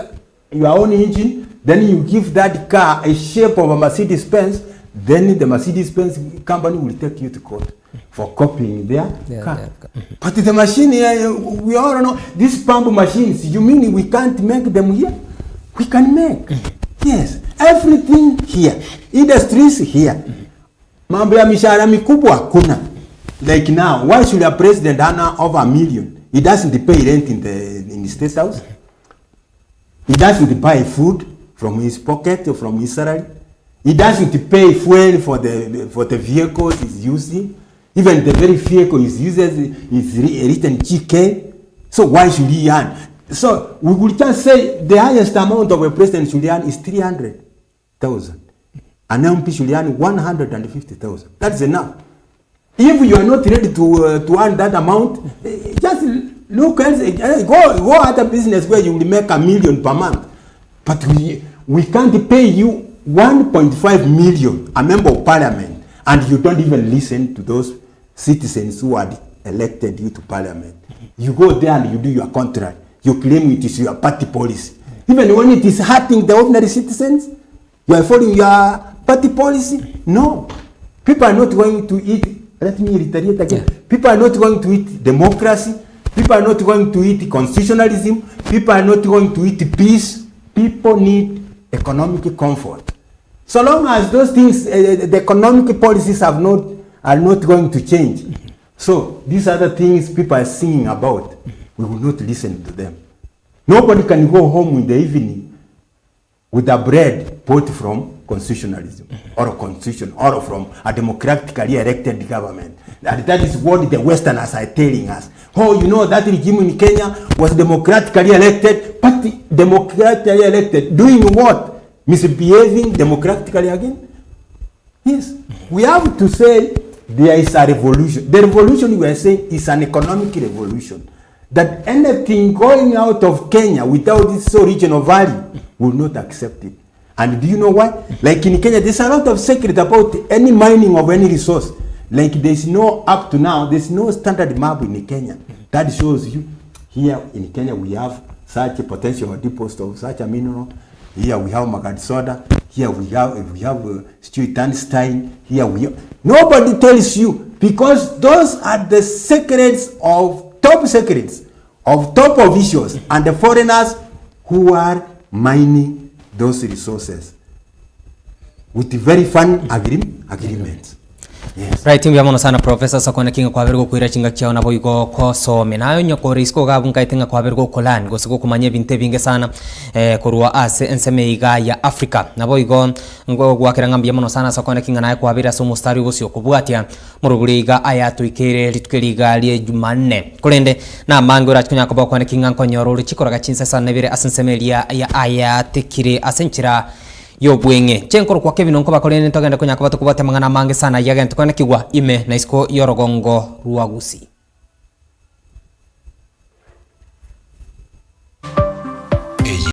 S1: your own engine, then you give that car a shape of a Mercedes-Benz, then the Mercedes-Benz company will take you to court for copying their car. But the machine, we all know, these pump machines, you mean we can't make them here? We can make. Yes, everything here. Industries here. Mambo ya mishahara mikubwa hakuna. Like now, why should a president earn over $1 million? He doesn't pay rent in the State House. He doesn't buy food from his pocket or from his salary. He doesn't pay fuel for the vehicles he's using. Even the very vehicle he uses is written GK. So why should he earn? So we will just say the highest amount of a president should earn is 300,000. An MP should earn 150,000. That's enough. If you are not ready to earn that amount, just look elsewhere. Go other business where you will make $1 million per month. But we can't pay you 1.5 million, a member of parliament, and you don't even listen to those citizens who had elected you to parliament. You go there and you do your contract. You claim it is your party policy. Even when it is hurting the ordinary citizens, you are following your party policy? No. People are not going to eat, let me reiterate again, people are not going to eat democracy, people are not going to eat constitutionalism, people are not going to eat peace. People need economic comfort. So long as those things, the economic policies are not going to change. So these are the things people are singing about. We will not listen to them. Nobody can go home in the evening with a bread bought from constitutionalism or a constitution or from a democratically elected government. And that is what the Westerners are telling us. Oh, you know, that regime in Kenya was democratically elected, but democratically elected, doing what? Misbehaving democratically again? Yes. We have to say there is a revolution. The revolution we are saying is an economic revolution. That anything going out of Kenya without this original value will not accept it. And do you know why? Like in Kenya, there's a lot of secret about any mining of any resource. Like there's no, up to now, there's no standard map in Kenya. That shows you, here in Kenya we have such a potential deposit of such a mineral. Here we have Magadi soda. Here we have Stuart Turnstile. Here we have, nobody tells you, because those are the secrets of top officials and the foreigners who are mining those resources with very fun agreements.
S2: Yes. Right, timbi amono sana Professor Sakone Kinga kwa vergo kuira chinga kiao na boigo ko some nayo nyoko risko gabunga itinga kwa vergo kolan gosiko kumanye binte binge sana kurua ase enseme iga ya Africa na boigo ngo gwakira ngambia mono sana Sakone Kinga nayo kwa vira so mustari gosio kubwatia muruguri iga aya tuikere litukeriga lie Jumanne kulende na mango ra kunya kwa Sakone Kinga nkonyoro ruchikora gachinsa sana vire asensemelia ya aya tekire asenchira yo bwenge chenkoro kwa Kevin onko bakolene togenda kunya kwa tukubate mangana mange sana yagenda tukana kigwa ime na isko yorogongo ruagusi.